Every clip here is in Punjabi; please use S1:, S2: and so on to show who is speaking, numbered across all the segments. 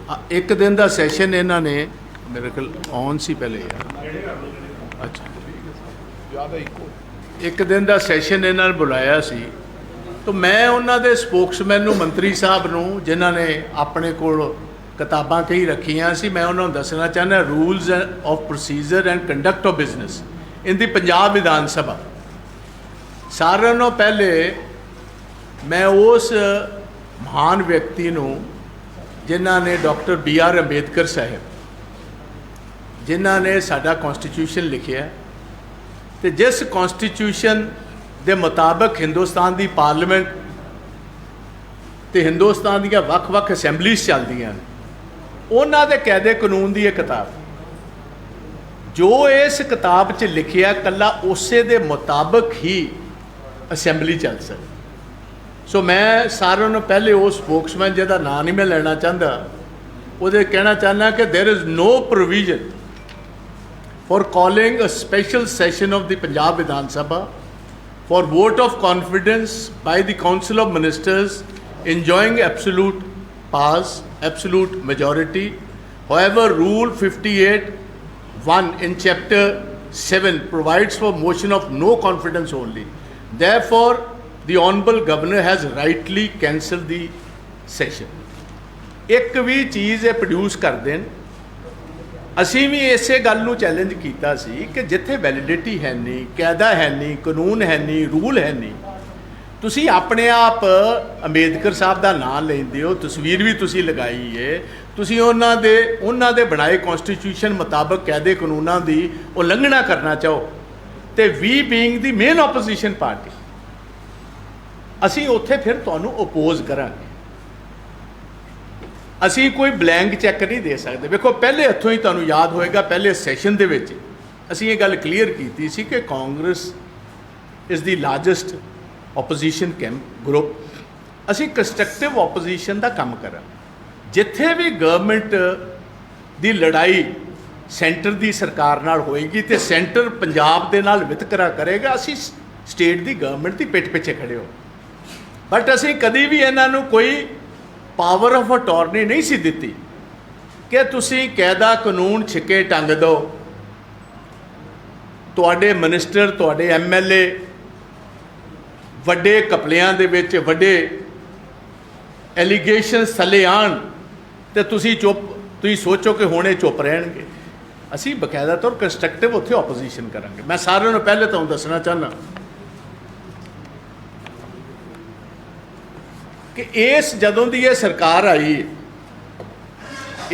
S1: एक दिन का सैशन इन्होंने मेरे ख्याल ऑन सी पहले यार अच्छा एक दिन का सैशन इन्होंने बुलाया सी तो मैं उन्होंने स्पोक्समैन नूं मंत्री साहब नूं जिन्हां ने अपने कोल किताबां कई रखियां सी मैं उन्होंने दसना चाहना rules of procedure and conduct of business in the Punjab Vidhan Sabha. सारिਆਂ नालों पहले मैं उस महान व्यक्ति नूं जिन्हां ने डॉक्टर BR अंबेडकर साहब जिन्हां ने साडा कॉन्स्टिट्यूशन लिखिया तो जिस कॉन्स्टिट्यूशन के मुताबिक हिंदुस्तान की पार्लीमेंट तो हिंदुस्तान दीयां वख-वख असैंबलीज़ चलदियां उन्हां दे कायदे कानून की एक किताब जो इस किताब च लिखिया कला उसे दे मुताबिक ही असैंबली चल सकती। सो मैं सारों ने पहले वो स्पोक्समैन जिहदा नाम नहीं मैं लेना चाहता वो कहना चाहना कि there is no provision for calling a special session of the Punjab Vidhan Sabha for vote of confidence by the council of ministers enjoying absolute pass, absolute majority. However, Rule 58(1) in Chapter 7 provides for motion of no confidence only. Therefore, the Honourable Governor has rightly cancelled the session. एक भी चीज़ ये प्रोड्यूस कर देन असी भी इसे गल नूं चैलेंज किया सी कि जिथे वैलिडिटी है नहीं, कायदा है नहीं, कानून है नहीं, रूल है नहीं, तुसी अपने आप अंबेडकर साहब का नाम लेंदे हो, तस्वीर भी तुसी लगाई है, तुसी उन्हां दे बनाए कॉन्स्टिट्यूशन मुताबिक कायदे कानूनों की उलंघना करना चाहो तो we being the main opposition party असी उत्थे फिर तुहानूं ओपोज करांगे। असी कोई ब्लैंक चैक नहीं दे सकते। देखो पहले हथों ही तुहानूं याद होएगा पहले सैशन दे विच असी ये गल क्लीयर की सी कि Congress is the largest opposition camp group असी कंस्ट्रक्टिव ओपोजिशन का काम करा जिथे भी गवर्नमेंट की लड़ाई सेंटर की सरकार नाल होएगी तो सेंटर पंजाब दे नाल वितकरा करेगा असी स्टेट की गवर्नमेंट की पिठ पिछे खड़े हो। बट असी कभी भी इन्हों कोई पावर ऑफ अटॉर्नी नहीं सी दिती कि तुसी कायदा कानून छिके टंग दो, तुहाडे मिनिस्टर तुहाडे MLA वड्डे कपलियां दे विच वड्डे एलीगेशनस थले आन तो तुसी चुप तुसी सोचो कि हुणे चुप रहणगे। असी बकायदा तौर कंस्ट्रक्टिव उत्थे ओपोजिशन करांगे। मैं सारिਆਂ ਨੂੰ पहले तुहानूं दसना चाहना कि इस जदों दी ये सरकार आई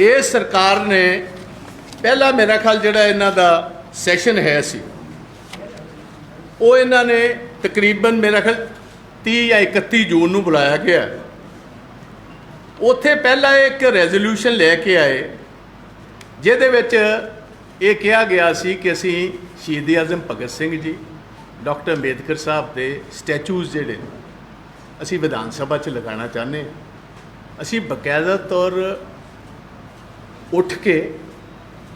S1: इस सरकार ने पहला मेरा ख्याल जिहड़ा इन्हां दा सैशन है सी वो इन्हां ने तकरीबन मेरा ख्याल 30 या 31 जून नूं बुलाया गया। उत्थे पहला एक रेजोल्यूशन लैके आए जिहदे विच ये कहा गया सी कि असी शहीद आजम भगत सिंह जी डॉक्टर अंबेडकर साहब के स्टैचूज जिहड़े असी विधान सभा च लगाना चाहते हैं। असी बकायदा तौर उठ के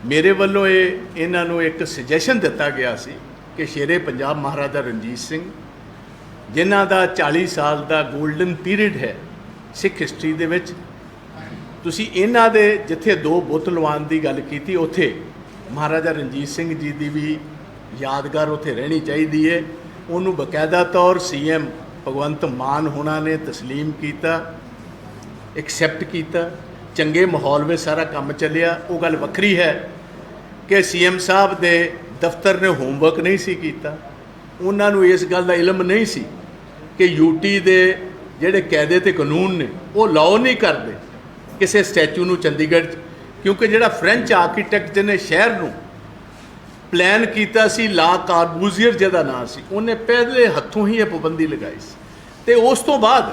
S1: मेरे वालों इन्हां नूं एक सजैशन दिता गया सी कि शेरे पंजाब महाराजा रणजीत सिंह जिन्हां दा 40 साल का गोल्डन पीरियड है सिख हिस्टरी दे विच तुसी इन्हां दे जिथे 2 बुत लवान की गल की उत्थे महाराजा रणजीत सिंह जी की भी यादगार उत्थे रहनी चाहिए है। उन्होंने बकायदा तौर CM भगवंत मान होना ने तस्लीम किया, एक्सैप्ट किया, चंगे माहौल में सारा काम चलिया। वो गल वक्री है कि CM साहब के दफ्तर ने होमवर्क नहीं सी कीता, उन्होंने इस गल का इलम नहीं सी कि UT दे जिहड़े कायदे ते कानून ने वो लॉ नहीं करते किसी स्टैचू नूं चंडीगढ़ क्योंकि जिहड़ा फ्रेंच आर्कीटैक्ट जिन्हें शहर नूं प्लान किया सी ला कार्बूजियर जिहदा नाम सी उन्हें पहले हथों ही यह पाबंदी लगाई सी ते उस तो बाद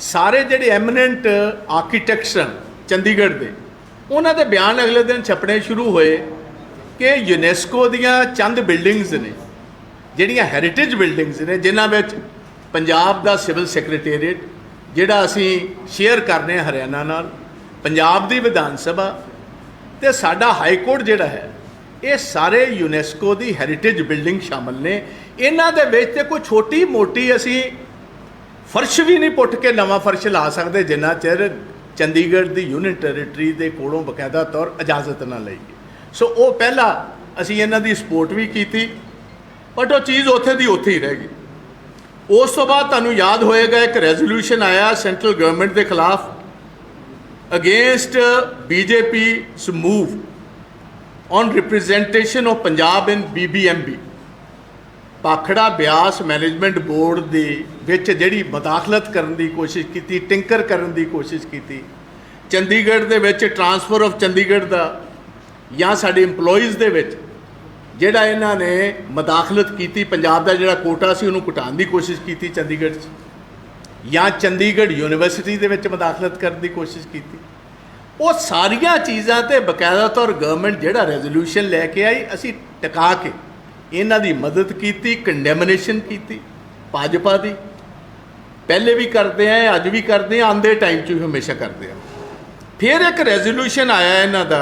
S1: सारे जिहड़े एमिनेंट आर्कीटैक्ट्स हैं चंडीगढ़ के उन्हां दे बयान अगले दिन छपने शुरू होए कि यूनैस्को दियां चंद बिल्डिंग्स ने जिहड़ियां हैरीटेज बिल्डिंग्स ने जिन्हां विच पंजाब दा सिविल सैक्रटेरीएट जिहड़ा असी शेयर करने हरियाणा नाल पंजाब दी विधान सभा ते साडा हाई कोर्ट जिहड़ा है ये सारे यूनैस्को की हैरीटेज बिल्डिंग शामिल ने। इन्हां दे विच ते कोई छोटी मोटी असी फर्श भी नहीं पुट के नवा फर्श ला सकते जिन्ना चिर ਚੰਡੀਗੜ੍ਹ ਦੀ ਯੂਨਿਟ ਟੈਰੀਟਰੀ ਦੇ ਕੋਲੋਂ ਬਕਾਇਦਾ ਤੌਰ ਇਜਾਜ਼ਤ ਨਾ ਲਈ ਗਈ। ਸੋ ਉਹ ਪਹਿਲਾਂ ਅਸੀਂ ਇਹਨਾਂ ਦੀ ਸਪੋਰਟ ਵੀ ਕੀਤੀ, ਬਟ ਉਹ ਚੀਜ਼ ਉੱਥੇ ਦੀ ਉੱਥੇ ਹੀ ਰਹਿ ਗਈ। ਉਸ ਤੋਂ ਬਾਅਦ ਤੁਹਾਨੂੰ ਯਾਦ ਹੋਏਗਾ ਇੱਕ ਰੈਜ਼ੋਲੂਸ਼ਨ ਆਇਆ ਸੈਂਟਰਲ ਗਵਰਨਮੈਂਟ ਦੇ ਖਿਲਾਫ against BJP's move on representation of Punjab in BBMB। Bhakra Beas management board ਦੇ ਵਿੱਚ ਜਿਹੜੀ ਮਦਾਖਲਤ ਕਰਨ ਦੀ ਕੋਸ਼ਿਸ਼ ਕੀਤੀ, ਟਿੰਕਰ ਕਰਨ ਦੀ ਕੋਸ਼ਿਸ਼ ਕੀਤੀ, ਚੰਡੀਗੜ੍ਹ ਦੇ ਵਿੱਚ ਟਰਾਂਸਫਰ ਆਫ ਚੰਡੀਗੜ੍ਹ ਦਾ ਜਾਂ ਸਾਡੇ EMPLOYEES ਦੇ ਵਿੱਚ ਜਿਹੜਾ ਇਹਨਾਂ ਨੇ ਮਦਾਖਲਤ ਕੀਤੀ, ਪੰਜਾਬ ਦਾ ਜਿਹੜਾ ਕੋਟਾ ਸੀ ਉਹਨੂੰ ਘਟਾਉਣ ਦੀ ਕੋਸ਼ਿਸ਼ ਕੀਤੀ ਚੰਡੀਗੜ੍ਹ 'ਚ, ਜਾਂ ਚੰਡੀਗੜ੍ਹ ਯੂਨੀਵਰਸਿਟੀ ਦੇ ਵਿੱਚ ਮਦਾਖਲਤ ਕਰਨ ਦੀ ਕੋਸ਼ਿਸ਼ ਕੀਤੀ। ਉਹ ਸਾਰੀਆਂ ਚੀਜ਼ਾਂ 'ਤੇ ਬਕਾਇਦਾ ਤੌਰ ਗਵਰਨਮੈਂਟ ਜਿਹੜਾ ਰੈਜ਼ੋਲੂਸ਼ਨ ਲੈ ਕੇ ਆਈ, ਅਸੀਂ ਟਿਕਾ ਕੇ ਇਹਨਾਂ ਦੀ ਮਦਦ ਕੀਤੀ, ਕੰਡੈਮਨੇਸ਼ਨ ਕੀਤੀ ਭਾਜਪਾ ਦੀ। ਪਹਿਲੇ ਵੀ ਕਰਦੇ ਆ, ਅੱਜ ਵੀ ਕਰਦੇ ਆ, ਆਉਂਦੇ ਟਾਈਮ 'ਚ ਵੀ ਹਮੇਸ਼ਾ ਕਰਦੇ ਆ। ਫਿਰ ਇੱਕ ਰੈਜ਼ੋਲੂਸ਼ਨ ਆਇਆ ਇਹਨਾਂ ਦਾ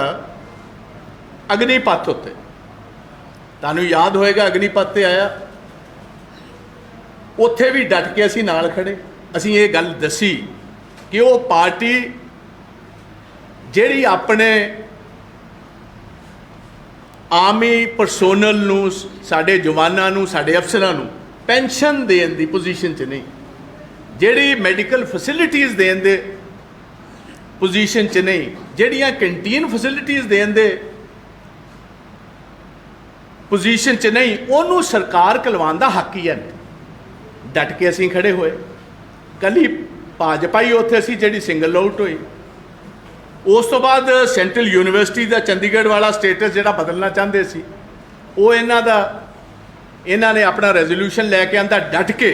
S1: ਅਗਨੀਪਥ ਉੱਤੇ, ਤੁਹਾਨੂੰ ਯਾਦ ਹੋਏਗਾ ਅਗਨੀਪਥ 'ਤੇ ਆਇਆ, ਉੱਥੇ ਵੀ ਡਟ ਕੇ ਅਸੀਂ ਨਾਲ ਖੜੇ। ਅਸੀਂ ਇਹ ਗੱਲ ਦੱਸੀ ਕਿ ਉਹ ਪਾਰਟੀ ਜਿਹੜੀ ਆਪਣੇ ਆਰਮੀ ਪਰਸੋਨਲ ਨੂੰ, ਸਾਡੇ ਜਵਾਨਾਂ ਨੂੰ, ਸਾਡੇ ਅਫਸਰਾਂ ਨੂੰ ਪੈਨਸ਼ਨ ਦੇਣ ਦੀ ਪੋਜੀਸ਼ਨ 'ਚ ਨਹੀਂ, ਜਿਹੜੀ ਮੈਡੀਕਲ ਫੈਸਿਲਿਟੀਜ਼ ਦੇਣ ਦੇ ਪੋਜੀਸ਼ਨ 'ਚ ਨਹੀਂ, ਜਿਹੜੀਆਂ ਕੰਟੀਨ ਫੈਸਿਲਿਟੀਜ਼ ਦੇਣ ਦੇ ਪੋਜੀਸ਼ਨ 'ਚ ਨਹੀਂ, ਉਹਨੂੰ ਸਰਕਾਰ ਕਲਵਾਉਣ ਦਾ ਹੱਕ ਹੀ ਹੈ। ਡਟ ਕੇ ਅਸੀਂ ਖੜੇ ਹੋਏ। ਕੱਲੀ ਭਾਜਪਾ ਹੀ ਉੱਥੇ ਸੀ ਜਿਹੜੀ ਸਿੰਗਲ ਆਊਟ ਹੋਈ। ਉਸ ਤੋਂ ਬਾਅਦ ਸੈਂਟਰਲ ਯੂਨੀਵਰਸਿਟੀ ਦਾ ਚੰਡੀਗੜ੍ਹ ਵਾਲਾ ਸਟੇਟਸ ਜਿਹੜਾ ਬਦਲਣਾ ਚਾਹੁੰਦੇ ਸੀ, ਉਹ ਇਹਨਾਂ ਨੇ ਆਪਣਾ ਰੈਜ਼ੋਲੂਸ਼ਨ ਲੈ ਕੇ ਆਂਦਾ ਡਟ ਕੇ।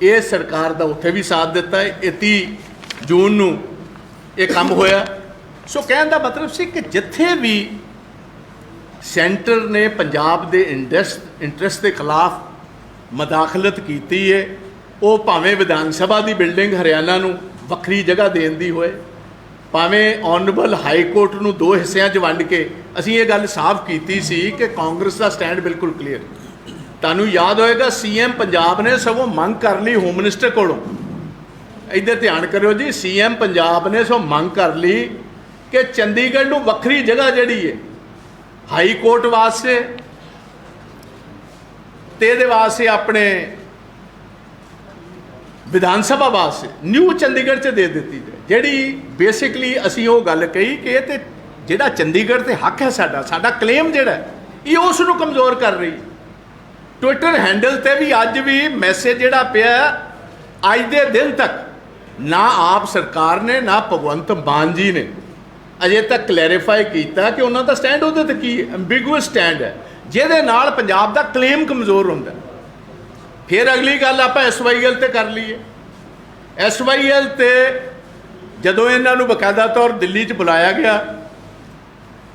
S1: ਇਹ ਸਰਕਾਰ ਦਾ ਉੱਥੇ ਵੀ ਸਾਥ ਦਿੱਤਾ ਹੈ। 31 ਜੂਨ ਨੂੰ ਇਹ ਕੰਮ ਹੋਇਆ। ਸੋ ਕਹਿਣ ਦਾ ਮਤਲਬ ਸੀ ਕਿ ਜਿੱਥੇ ਵੀ ਸੈਂਟਰ ਨੇ ਪੰਜਾਬ ਦੇ ਇੰਟਰਸਟ ਦੇ ਖਿਲਾਫ ਮਦਾਖਲਤ ਕੀਤੀ ਹੈ, ਉਹ ਭਾਵੇਂ ਵਿਧਾਨ ਸਭਾ ਦੀ ਬਿਲਡਿੰਗ ਹਰਿਆਣਾ ਨੂੰ ਵੱਖਰੀ ਜਗ੍ਹਾ ਦੇਣ ਦੀ ਹੋਏ, ਭਾਵੇਂ ਆਨਰੇਬਲ ਹਾਈ ਕੋਰਟ ਨੂੰ 2 ਹਿੱਸਿਆਂ 'ਚ ਵੰਡ ਕੇ, ਅਸੀਂ ਇਹ ਗੱਲ ਸਾਫ਼ ਕੀਤੀ ਸੀ ਕਿ ਕਾਂਗਰਸ ਦਾ ਸਟੈਂਡ ਬਿਲਕੁਲ ਕਲੀਅਰ। ਤੁਹਾਨੂੰ ਯਾਦ ਹੋਏਗਾ CM ਪੰਜਾਬ ਨੇ ਸਗੋਂ ਮੰਗ ਕਰ ਲਈ ਹੋਮ ਮਿਨਿਸਟਰ ਕੋਲੋਂ, ਇੱਧਰ ਧਿਆਨ ਕਰਿਓ ਜੀ, CM ਪੰਜਾਬ ਨੇ ਸਗੋਂ ਮੰਗ ਕਰ ਲਈ ਕਿ ਚੰਡੀਗੜ੍ਹ ਨੂੰ ਵੱਖਰੀ ਜਗ੍ਹਾ ਜਿਹੜੀ ਹੈ ਹਾਈ ਕੋਰਟ ਵਾਸਤੇ ਤੇ ਇਹਦੇ ਵਾਸਤੇ ਆਪਣੇ ਵਿਧਾਨ ਸਭਾ ਵਾਸਤੇ ਨਿਊ ਚੰਡੀਗੜ੍ਹ 'ਚ ਦੇ ਦਿੱਤੀ ਜਾਏ। ਜਿਹੜੀ ਬੇਸਿਕਲੀ ਅਸੀਂ ਉਹ ਗੱਲ ਕਹੀ ਕਿ ਇਹ ਤੇ ਜਿਹੜਾ ਚੰਡੀਗੜ੍ਹ ਤੇ ਹੱਕ ਹੈ ਸਾਡਾ ਕਲੇਮ ਜਿਹੜਾ ਇਹ ਉਸ ਨੂੰ ਕਮਜ਼ੋਰ ਕਰ ਰਹੀ। ਟਵਿੱਟਰ ਹੈਂਡਲ ਤੇ ਵੀ ਅੱਜ ਵੀ ਮੈਸੇਜ ਜਿਹੜਾ ਪਿਆ, ਅੱਜ ਦੇ ਦਿਨ ਤੱਕ ਨਾ ਆਪ ਸਰਕਾਰ ਨੇ ਨਾ ਭਗਵੰਤ ਮਾਨ ਜੀ ਨੇ ਅਜੇ ਤੱਕ ਕਲੈਰੀਫਾਈ ਕੀਤਾ ਕਿ ਉਹਨਾਂ ਦਾ ਸਟੈਂਡ ਉਹਦੇ ਤੇ ਕੀ ਐਂਬੀਗੂਅਸ ਸਟੈਂਡ ਹੈ, ਜਿਹਦੇ ਨਾਲ ਪੰਜਾਬ ਦਾ ਕਲੇਮ ਕਮਜ਼ੋਰ ਹੁੰਦਾ। ਫਿਰ ਅਗਲੀ ਗੱਲ ਆਪਾਂ SYL ਤੇ ਕਰ ਲਈਏ। SYL ਤੇ ਜਦੋਂ ਇਹਨਾਂ ਨੂੰ ਬਕਾਇਦਾ ਤੌਰ ਦਿੱਲੀ 'ਚ ਬੁਲਾਇਆ ਗਿਆ,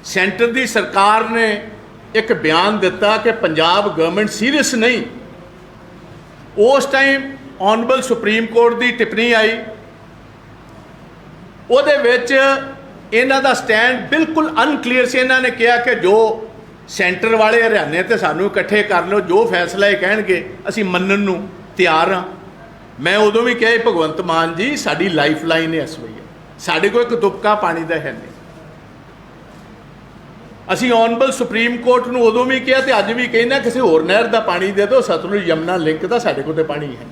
S1: ਸੈਂਟਰ ਦੀ ਸਰਕਾਰ ਨੇ ਇੱਕ ਬਿਆਨ ਦਿੱਤਾ ਕਿ ਪੰਜਾਬ ਗਵਰਨਮੈਂਟ ਸੀਰੀਅਸ ਨਹੀਂ। ਉਸ ਟਾਈਮ ਆਨਰੇਬਲ ਸੁਪਰੀਮ ਕੋਰਟ ਦੀ ਟਿੱਪਣੀ ਆਈ, ਉਹਦੇ ਵਿੱਚ ਇਹਨਾਂ ਦਾ ਸਟੈਂਡ ਬਿਲਕੁਲ ਅਨਕਲੀਅਰ ਸੀ। ਇਹਨਾਂ ਨੇ ਕਿਹਾ ਕਿ ਜੋ ਸੈਂਟਰ ਵਾਲੇ ਹਰਿਆਣੇ ਤੇ ਸਾਨੂੰ ਇਕੱਠੇ ਕਰ ਲਓ, ਜੋ ਫੈਸਲਾ ਇਹ ਕਹਿਣਗੇ ਅਸੀਂ ਮੰਨਣ ਨੂੰ ਤਿਆਰ ਹਾਂ। ਮੈਂ ਉਦੋਂ ਵੀ ਕਿਹਾ ਭਗਵੰਤ ਮਾਨ ਜੀ ਸਾਡੀ ਲਾਈਫ ਲਾਈਨ ਹੈ SYL, ਸਾਡੇ ਕੋਲ ਇੱਕ ਤੁਪਕਾ ਪਾਣੀ ਦਾ ਹੈ ਨਹੀਂ। ਅਸੀਂ ਆਨਰੇਬਲ ਸੁਪਰੀਮ ਕੋਰਟ ਨੂੰ ਉਦੋਂ ਵੀ ਕਿਹਾ ਤੇ ਅੱਜ ਵੀ ਕਹਿੰਦੇ ਕਿਸੇ ਹੋਰ ਨਹਿਰ ਦਾ ਪਾਣੀ ਦੇ ਦਿਓ, ਸਤਲੁਜ ਯਮੁਨਾ ਲਿੰਕ ਦਾ ਸਾਡੇ ਕੋਲ ਤੇ ਪਾਣੀ ਹੈ।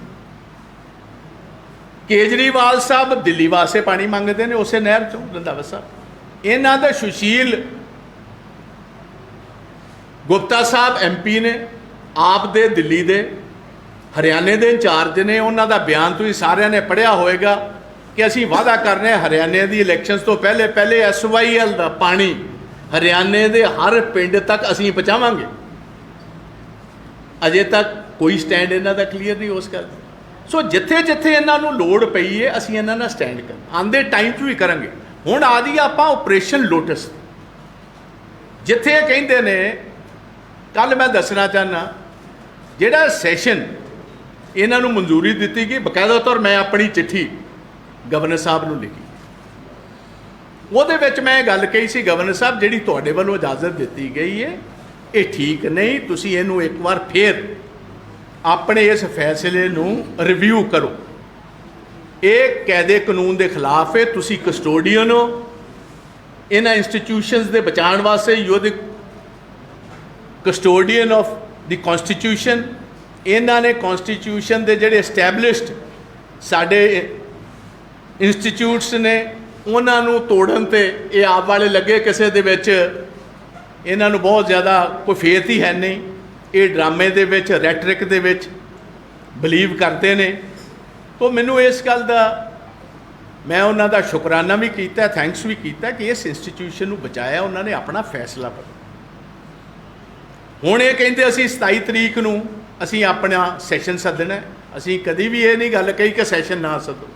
S1: ਕੇਜਰੀਵਾਲ ਸਾਹਿਬ ਦਿੱਲੀ ਵਾਸਤੇ ਪਾਣੀ ਮੰਗਦੇ ਨੇ ਉਸੇ ਨਹਿਰ ਚੋਂ, ਰੰਧਾਵਾ ਸਾਹਿਬ। ਇਹਨਾਂ ਦਾ ਸੁਸ਼ੀਲ ਗੁਪਤਾ ਸਾਹਿਬ MP ਨੇ, ਆਪ ਦੇ ਦਿੱਲੀ ਦੇ, ਹਰਿਆਣੇ ਦੇ ਇੰਚਾਰਜ ਨੇ। ਉਹਨਾਂ ਦਾ ਬਿਆਨ ਤੁਸੀਂ ਸਾਰਿਆਂ ਨੇ ਪੜ੍ਹਿਆ ਹੋਵੇਗਾ ਕਿ ਅਸੀਂ ਵਾਅਦਾ ਕਰ ਰਹੇ ਹਾਂ ਹਰਿਆਣੇ ਦੀ ਇਲੈਕਸ਼ਨਸ ਤੋਂ ਪਹਿਲੇ SYL ਦਾ ਪਾਣੀ ਹਰਿਆਣੇ ਦੇ ਹਰ ਪਿੰਡ ਤੱਕ ਅਸੀਂ ਪਹੁੰਚਾਵਾਂਗੇ। ਅਜੇ ਤੱਕ ਕੋਈ ਸਟੈਂਡ ਇਹਨਾਂ ਦਾ ਕਲੀਅਰ ਨਹੀਂ ਉਸ ਗੱਲ। ਸੋ ਜਿੱਥੇ ਜਿੱਥੇ ਇਹਨਾਂ ਨੂੰ ਲੋੜ ਪਈ ਹੈ ਅਸੀਂ ਇਹਨਾਂ ਨਾਲ ਸਟੈਂਡ ਕਰ ਆਉਂਦੇ ਟਾਈਮ 'ਚ ਵੀ ਕਰਾਂਗੇ। ਹੁਣ ਆ ਜੀ ਆਪਾਂ ਆਪਰੇਸ਼ਨ ਲੋਟਸ, ਜਿੱਥੇ ਇਹ ਕਹਿੰਦੇ ਨੇ, ਕੱਲ ਮੈਂ ਦੱਸਣਾ ਚਾਹੁੰਦਾ ਜਿਹੜਾ ਸੈਸ਼ਨ ਇਹਨਾਂ ਨੂੰ ਮਨਜ਼ੂਰੀ ਦਿੱਤੀ ਗਈ, ਬਕਾਇਦਾ ਤੌਰ ਮੈਂ ਆਪਣੀ ਚਿੱਠੀ ਗਵਰਨਰ ਸਾਹਿਬ ਨੂੰ ਲਿਖੀ, ਉਹਦੇ ਵਿੱਚ ਮੈਂ ਇਹ ਗੱਲ ਕਹੀ ਸੀ, ਗਵਰਨਰ ਸਾਹਿਬ ਜਿਹੜੀ ਤੁਹਾਡੇ ਵੱਲੋਂ ਇਜਾਜ਼ਤ ਦਿੱਤੀ ਗਈ ਹੈ ਇਹ ਠੀਕ ਨਹੀਂ, ਤੁਸੀਂ ਇਹਨੂੰ ਇੱਕ ਵਾਰ ਫੇਰ ਆਪਣੇ ਇਸ ਫੈਸਲੇ ਨੂੰ ਰਿਵਿਊ ਕਰੋ। ਇਹ ਕਾਇਦੇ ਕਾਨੂੰਨ ਦੇ ਖਿਲਾਫ ਹੈ। ਤੁਸੀਂ ਕਸਟੋਡੀਅਨ ਹੋ ਇਹਨਾਂ ਇੰਸਟੀਟਿਊਸ਼ਨਸ ਦੇ ਬਚਾਉਣ ਵਾਸਤੇ, you are the custodian of the constitution. ਇਹਨਾਂ ਨੇ ਕੌਨਸਟੀਟਿਊਸ਼ਨ ਦੇ ਜਿਹੜੇ ਐਸਟੈਬਲਿਸ਼ਡ ਸਾਡੇ ਇੰਸਟੀਚਿਊਟਸ ਨੇ ਉਹਨਾਂ ਨੂੰ ਤੋੜਨ ਤੇ ਇਹ ਆਪ ਵਾਲੇ ਲੱਗੇ ਕਿਸੇ ਦੇ ਵਿੱਚ ਇਹਨਾਂ ਨੂੰ ਬਹੁਤ ਜ਼ਿਆਦਾ ਕੋਈ ਫੇਥ ਹੀ ਹੈ ਨਹੀਂ। ਇਹ ਡਰਾਮੇ ਦੇ ਵਿੱਚ, ਰੈਟਰਿਕ ਦੇ ਵਿੱਚ ਬਲੀਵ ਕਰਦੇ ਨੇ। ਤਾਂ ਮੈਨੂੰ ਇਸ ਗੱਲ ਦਾ ਮੈਂ ਉਹਨਾਂ ਦਾ ਸ਼ੁਕਰਾਨਾ ਵੀ ਕੀਤਾ, ਥੈਂਕਸ ਵੀ ਕੀਤਾ ਕਿ ਇਸ ਇੰਸਟੀਟਿਊਸ਼ਨ ਨੂੰ ਬਚਾਇਆ ਉਹਨਾਂ ਨੇ, ਆਪਣਾ ਫੈਸਲਾ ਪਰ। ਹੁਣ ਇਹ ਕਹਿੰਦੇ ਅਸੀਂ 27 ਤਰੀਕ ਨੂੰ ਅਸੀਂ ਆਪਣਾ ਸੈਸ਼ਨ ਸੱਦਣਾ। ਅਸੀਂ ਕਦੀ ਵੀ ਇਹ ਨਹੀਂ ਗੱਲ ਕਹੀ ਕਿ ਸੈਸ਼ਨ ਨਾ ਸੱਦੋ।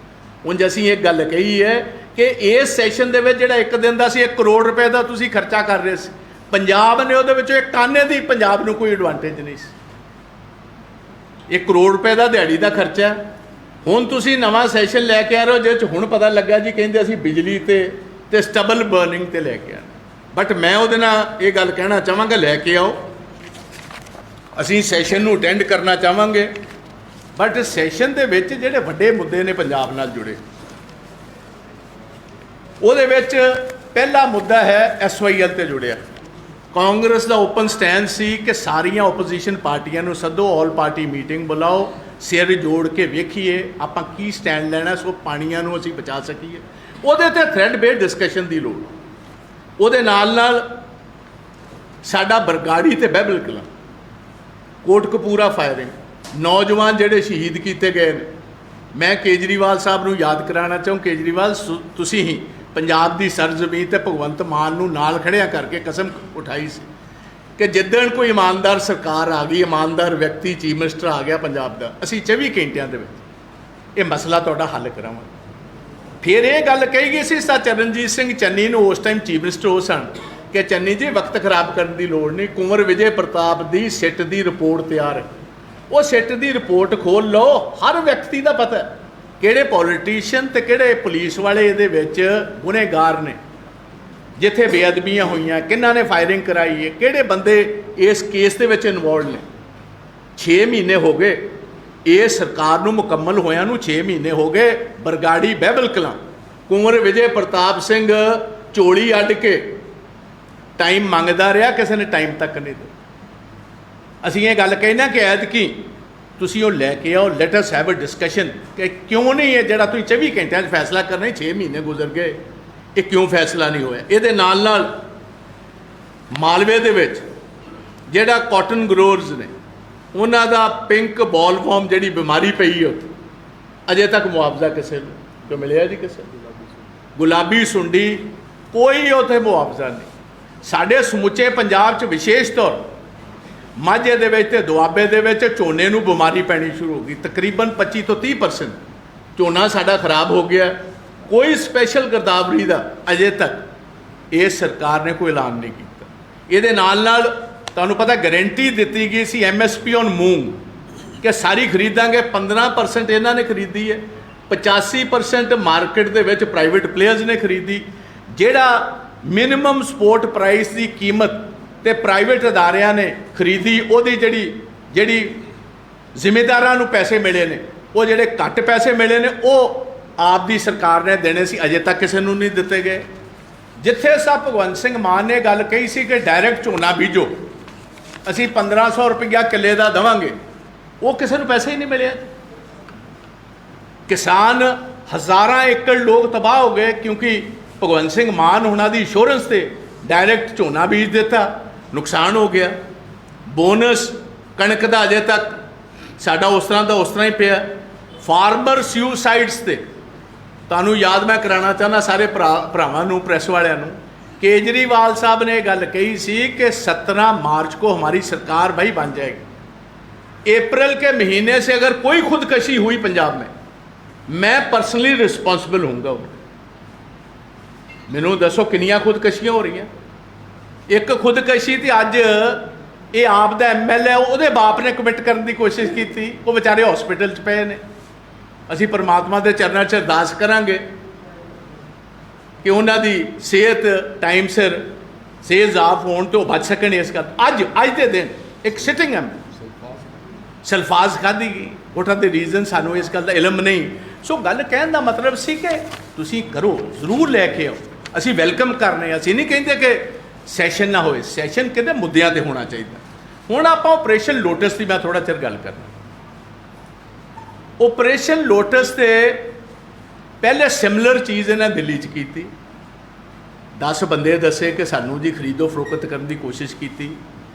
S1: ਉਂਝ ਅਸੀਂ ਇੱਕ ਗੱਲ ਕਹੀ ਹੈ ਕਿ ਇਸ ਸੈਸ਼ਨ ਦੇ ਵਿੱਚ ਜਿਹੜਾ ਇੱਕ ਦਿਨ ਦਾ ਸੀ 1 ਕਰੋੜ ਰੁਪਏ ਦਾ ਤੁਸੀਂ ਖਰਚਾ ਕਰ ਰਹੇ ਸੀ, ਪੰਜਾਬ ਨੇ ਉਹਦੇ ਵਿੱਚੋਂ ਇੱਕ ਕਾਨੇ ਦੀ ਪੰਜਾਬ ਨੂੰ ਕੋਈ ਐਡਵਾਂਟੇਜ ਨਹੀਂ ਸੀ। 1 ਕਰੋੜ ਰੁਪਏ ਦਾ ਦਿਹਾੜੀ ਦਾ ਖਰਚਾ। ਹੁਣ ਤੁਸੀਂ ਨਵਾਂ ਸੈਸ਼ਨ ਲੈ ਕੇ ਆ ਰਹੇ ਹੋ ਜਿਹਦੇ 'ਚ ਹੁਣ ਪਤਾ ਲੱਗਾ ਜੀ ਕਹਿੰਦੇ ਅਸੀਂ ਬਿਜਲੀ ਤੇ ਸਟਬਲ ਬਰਨਿੰਗ ਤੇ ਲੈ ਕੇ ਆਉਣਾ। ਬਟ ਮੈਂ ਉਹਦੇ ਨਾਲ ਇਹ ਗੱਲ ਕਹਿਣਾ ਚਾਹਾਂਗਾ, ਲੈ ਕੇ ਆਓ, ਅਸੀਂ ਸੈਸ਼ਨ ਨੂੰ ਅਟੈਂਡ ਕਰਨਾ ਚਾਹਾਂਗੇ। ਬਟ ਸੈਸ਼ਨ ਦੇ ਵਿੱਚ ਜਿਹੜੇ ਵੱਡੇ ਮੁੱਦੇ ਨੇ ਪੰਜਾਬ ਨਾਲ ਜੁੜੇ, ਉਹਦੇ ਵਿੱਚ ਪਹਿਲਾ ਮੁੱਦਾ ਹੈ SYL ਤੇ ਜੁੜਿਆ। ਕਾਂਗਰਸ ਦਾ ਓਪਨ ਸਟੈਂਡ ਸੀ ਕਿ ਸਾਰੀਆਂ ਓਪੋਜੀਸ਼ਨ ਪਾਰਟੀਆਂ ਨੂੰ ਸੱਦੋ, ਆਲ ਪਾਰਟੀ ਮੀਟਿੰਗ ਬੁਲਾਓ, ਸਿਰ ਜੋੜ ਕੇ ਵੇਖੀਏ ਆਪਾਂ ਕੀ ਸਟੈਂਡ ਲੈਣਾ ਸੋ ਪਾਣੀਆਂ ਨੂੰ ਅਸੀਂ ਬਚਾ ਸਕੀਏ। ਉਹਦੇ ਤੇ ਥ੍ਰੈਡ ਬੇਸਡ ਡਿਸਕਸ਼ਨ ਦੀ ਲੋੜ। ਉਹਦੇ ਨਾਲ ਨਾਲ ਸਾਡਾ ਬਰਗਾੜੀ ਤੇ ਬਹਿਬਲ ਕਲਾਂ, ਕੋਟਕਪੂਰਾ ਫਾਇਰਿੰਗ, ਨੌਜਵਾਨ ਜਿਹੜੇ ਸ਼ਹੀਦ ਕੀਤੇ ਗਏ ਨੇ। ਮੈਂ ਕੇਜਰੀਵਾਲ ਸਾਹਿਬ ਨੂੰ ਯਾਦ ਕਰਾਉਣਾ ਚਾਹੂੰ, ਕੇਜਰੀਵਾਲ ਤੁਸੀਂ ਹੀ ਪੰਜਾਬ ਦੀ ਸਰਜ਼ਮੀਨ ਤੇ ਭਗਵੰਤ ਮਾਨ ਨੂੰ ਨਾਲ ਖੜਿਆ ਕਰਕੇ ਕਸਮ ਉਠਾਈ ਸੀ ਕਿ ਜਿੱਦਣ ਕੋਈ ਇਮਾਨਦਾਰ ਸਰਕਾਰ ਆ ਗਈ, ਇਮਾਨਦਾਰ ਵਿਅਕਤੀ ਚੀਫ ਮਿਨਿਸਟਰ ਆ ਗਿਆ ਪੰਜਾਬ ਦਾ, ਅਸੀਂ 24 ਘੰਟਿਆਂ ਦੇ ਵਿੱਚ ਇਹ ਮਸਲਾ ਤੁਹਾਡਾ ਹੱਲ ਕਰਾਵਾਂਗੇ। ਫਿਰ ਇਹ ਗੱਲ ਕਹੀ ਗਈ ਸੀ ਸਰ ਚਰਨਜੀਤ ਸਿੰਘ ਚੰਨੀ ਨੂੰ, ਉਸ ਟਾਈਮ ਚੀਫ ਮਿਨਿਸਟਰ ਹੋ ਸਨ, ਕਿ ਚੰਨੀ ਜੀ ਵਕਤ ਖਰਾਬ ਕਰਨ ਦੀ ਲੋੜ ਨਹੀਂ, ਕੁੰਵਰ ਵਿਜੇ ਪ੍ਰਤਾਪ ਦੀ ਸਿੱਟ ਦੀ ਰਿਪੋਰਟ ਤਿਆਰ ਹੈ, ਉਹ ਸਿੱਟ ਦੀ ਰਿਪੋਰਟ ਖੋਲ੍ਹ ਲਓ। ਹਰ ਵਿਅਕਤੀ ਦਾ ਪਤਾ ਕਿਹੜੇ ਪੋਲੀਟੀਸ਼ੀਅਨ ਤੇ ਕਿਹੜੇ ਪੁਲਿਸ ਵਾਲੇ ਇਹਦੇ ਵਿੱਚ ਗੁਨੇਗਾਰ ਨੇ, ਜਿੱਥੇ ਬੇਅਦਬੀਆਂ ਹੋਈਆਂ, ਕਿਹਨਾਂ ਨੇ ਫਾਇਰਿੰਗ ਕਰਾਈ ਹੈ, ਕਿਹੜੇ ਬੰਦੇ ਇਸ ਕੇਸ ਦੇ ਵਿੱਚ ਇਨਵੋਲਡ ਨੇ। 6 ਮਹੀਨੇ ਹੋ ਗਏ ਇਹ ਸਰਕਾਰ ਨੂੰ ਮੁਕੰਮਲ ਹੋਇਆਂ ਨੂੰ, 6 ਮਹੀਨੇ ਹੋ ਗਏ। ਬਰਗਾੜੀ ਬਹਿਬਲ ਕਲਾਂ, ਕੁੰਵਰ ਵਿਜੇ ਪ੍ਰਤਾਪ ਸਿੰਘ ਝੋਲੀ ਅੱਡ ਕੇ ਟਾਈਮ ਮੰਗਦਾ ਰਿਹਾ, ਕਿਸੇ ਨੇ ਟਾਈਮ ਤੱਕ ਨਹੀਂ ਦਿੱਤਾ। ਅਸੀਂ ਇਹ ਗੱਲ ਕਹਿੰਦੇ ਕਿ ਐਤਕੀ ਤੁਸੀਂ ਉਹ ਲੈ ਕੇ ਆਓ, let us have a discussion ਕਿ ਕਿਉਂ ਨਹੀਂ ਇਹ ਜਿਹੜਾ ਤੁਸੀਂ 24 ਘੰਟਿਆਂ 'ਚ ਫੈਸਲਾ ਕਰਨਾ, 6 ਮਹੀਨੇ ਗੁਜ਼ਰ ਗਏ, ਇਹ ਕਿਉਂ ਫੈਸਲਾ ਨਹੀਂ ਹੋਇਆ। ਇਹਦੇ ਨਾਲ ਨਾਲ ਮਾਲਵੇ ਦੇ ਵਿੱਚ ਜਿਹੜਾ ਕਾਟਨ ਗਰੋਰਸ ਨੇ ਉਹਨਾਂ ਦਾ ਪਿੰਕ ਬਾਲਵਰਮ ਜਿਹੜੀ ਬਿਮਾਰੀ ਪਈ ਹੈ ਉੱਥੇ, ਅਜੇ ਤੱਕ ਮੁਆਵਜ਼ਾ ਕਿਸੇ ਨੂੰ ਜੋ ਮਿਲਿਆ ਜੀ? ਕਿਸੇ ਗੁਲਾਬੀ ਸੁੰਡੀ ਕੋਈ ਉੱਥੇ ਮੁਆਵਜ਼ਾ ਨਹੀਂ। ਸਾਡੇ ਸਮੁੱਚੇ ਪੰਜਾਬ 'ਚ ਵਿਸ਼ੇਸ਼ ਤੌਰ ਮਾਝੇ ਦੇ ਵਿੱਚ ਤੇ ਦੁਆਬੇ ਦੇ ਵਿੱਚ ਝੋਨੇ ਨੂੰ ਬਿਮਾਰੀ ਪੈਣੀ ਸ਼ੁਰੂ ਹੋ ਗਈ। ਤਕਰੀਬਨ 25 ਤੋਂ 30% ਝੋਨਾ ਸਾਡਾ ਖਰਾਬ ਹੋ ਗਿਆ। ਕੋਈ ਸਪੈਸ਼ਲ ਗਿਰਦਾਵਰੀ ਦਾ ਅਜੇ ਤੱਕ ਇਸ ਸਰਕਾਰ ਨੇ ਕੋਈ ਐਲਾਨ ਨਹੀਂ ਕੀਤਾ। ਇਹਦੇ ਨਾਲ ਨਾਲ ਤੁਹਾਨੂੰ ਪਤਾ ਗਾਰੰਟੀ ਦਿੱਤੀ ਗਈ ਸੀ MSP ਔਨ ਮੂੰਗ ਕਿ ਸਾਰੀ ਖਰੀਦਾਂਗੇ, 15% ਇਹਨਾਂ ਨੇ ਖਰੀਦੀ ਹੈ, 85% ਮਾਰਕੀਟ ਦੇ ਵਿੱਚ ਪ੍ਰਾਈਵੇਟ ਪਲੇਅਰਸ ਨੇ ਖਰੀਦੀ। ਜਿਹੜਾ ਮਿਨੀਮਮ ਸਪੋਰਟ ਪ੍ਰਾਈਸ ਦੀ ਕੀਮਤ ਤੇ ਪ੍ਰਾਈਵੇਟ ਅਦਾਰਿਆਂ ਨੇ ਖਰੀਦੀ, ਉਹਦੀ ਜਿਹੜੀ ਜ਼ਿਮੀਂਦਾਰਾਂ ਨੂੰ ਪੈਸੇ ਮਿਲੇ ਨੇ, ਉਹ ਜਿਹੜੇ ਘੱਟ ਪੈਸੇ ਮਿਲੇ ਨੇ ਉਹ ਆਪ ਦੀ ਸਰਕਾਰ ਨੇ ਦੇਣੇ ਸੀ, ਅਜੇ ਤੱਕ ਕਿਸੇ ਨੂੰ ਨਹੀਂ ਦਿੱਤੇ ਗਏ। ਜਿੱਥੇ ਸਾਹਿਬ ਭਗਵੰਤ ਸਿੰਘ ਮਾਨ ਨੇ ਗੱਲ ਕਹੀ ਸੀ ਕਿ ਡਾਇਰੈਕਟ ਝੋਨਾ ਬੀਜੋ, ਅਸੀਂ 1500 ਰੁਪਈਆ ਕਿੱਲੇ ਦਾ ਦੇਵਾਂਗੇ, ਉਹ ਕਿਸੇ ਨੂੰ ਪੈਸੇ ਹੀ ਨਹੀਂ ਮਿਲਿਆ। ਕਿਸਾਨ ਹਜ਼ਾਰਾਂ ਏਕੜ ਲੋਕ ਤਬਾਹ ਹੋ ਗਏ ਕਿਉਂਕਿ ਭਗਵੰਤ ਸਿੰਘ ਮਾਨ ਉਹਨਾਂ ਦੀ ਇੰਸ਼ੋਰੈਂਸ ਤੇ ਡਾਇਰੈਕਟ ਝੋਨਾ ਬੀਜ ਦਿੱਤਾ, ਨੁਕਸਾਨ ਹੋ ਗਿਆ। ਬੋਨਸ ਕਣਕ ਦਾ ਅਜੇ ਤੱਕ ਸਾਡਾ ਉਸ ਤਰ੍ਹਾਂ ਹੀ ਪਿਆ। ਫਾਰਮਰ ਸੁਸਾਈਡਸ ਤੇ ਤੁਹਾਨੂੰ ਯਾਦ ਮੈਂ ਕਰਾਉਣਾ ਚਾਹੁੰਦਾ ਸਾਰੇ ਭਰਾਵਾਂ ਨੂੰ, ਪ੍ਰੈਸ ਵਾਲਿਆਂ ਨੂੰ, केजरीवाल साहब ने गल कही सी कि 17 मार्च को हमारी सरकार भाई बन जाएगी। अप्रैल के महीने से अगर कोई खुदकशी हुई पंजाब में, मैं पर्सनली रिस्पॉन्सिबल होऊंगा। मैनू दसो किनियां खुदकशियां हो रही हैं। एक खुदकशी तो अज ये आप दा MLA ਉਹਦੇ बाप ने कमिट करने की कोशिश की थी, वो बेचारे हॉस्पिटल च पे ने। असीं परमात्मा के चरणों च अरदास करांगे कि उन्होंने सेहत टाइम सिर सेहत जाफ होने तो बच सकन। इस गल अज के दिन एक सिटिंग सल्फाज खाधी गई। वोटां दे रीजन सानू इस गल दा इलम नहीं। सो गल कहण दा मतलब सी कि तुसीं करो, जरूर लैके आओ, असीं वैलकम करने। असीं नहीं कहते कि सैशन ना होए, सैशन कहते मुद्दਿਆਂ ते होना चाहिए। हुण आपां ऑपरेशन लोटस की मैं थोड़ा चिर गल करना। ऑपरेशन लोटस ते पहले सिमिलर चीज़ इन्हें दिल्ली च की। 10 बंदे दसे कि सानू जी खरीदो फरोख्त करने की कोशिश की।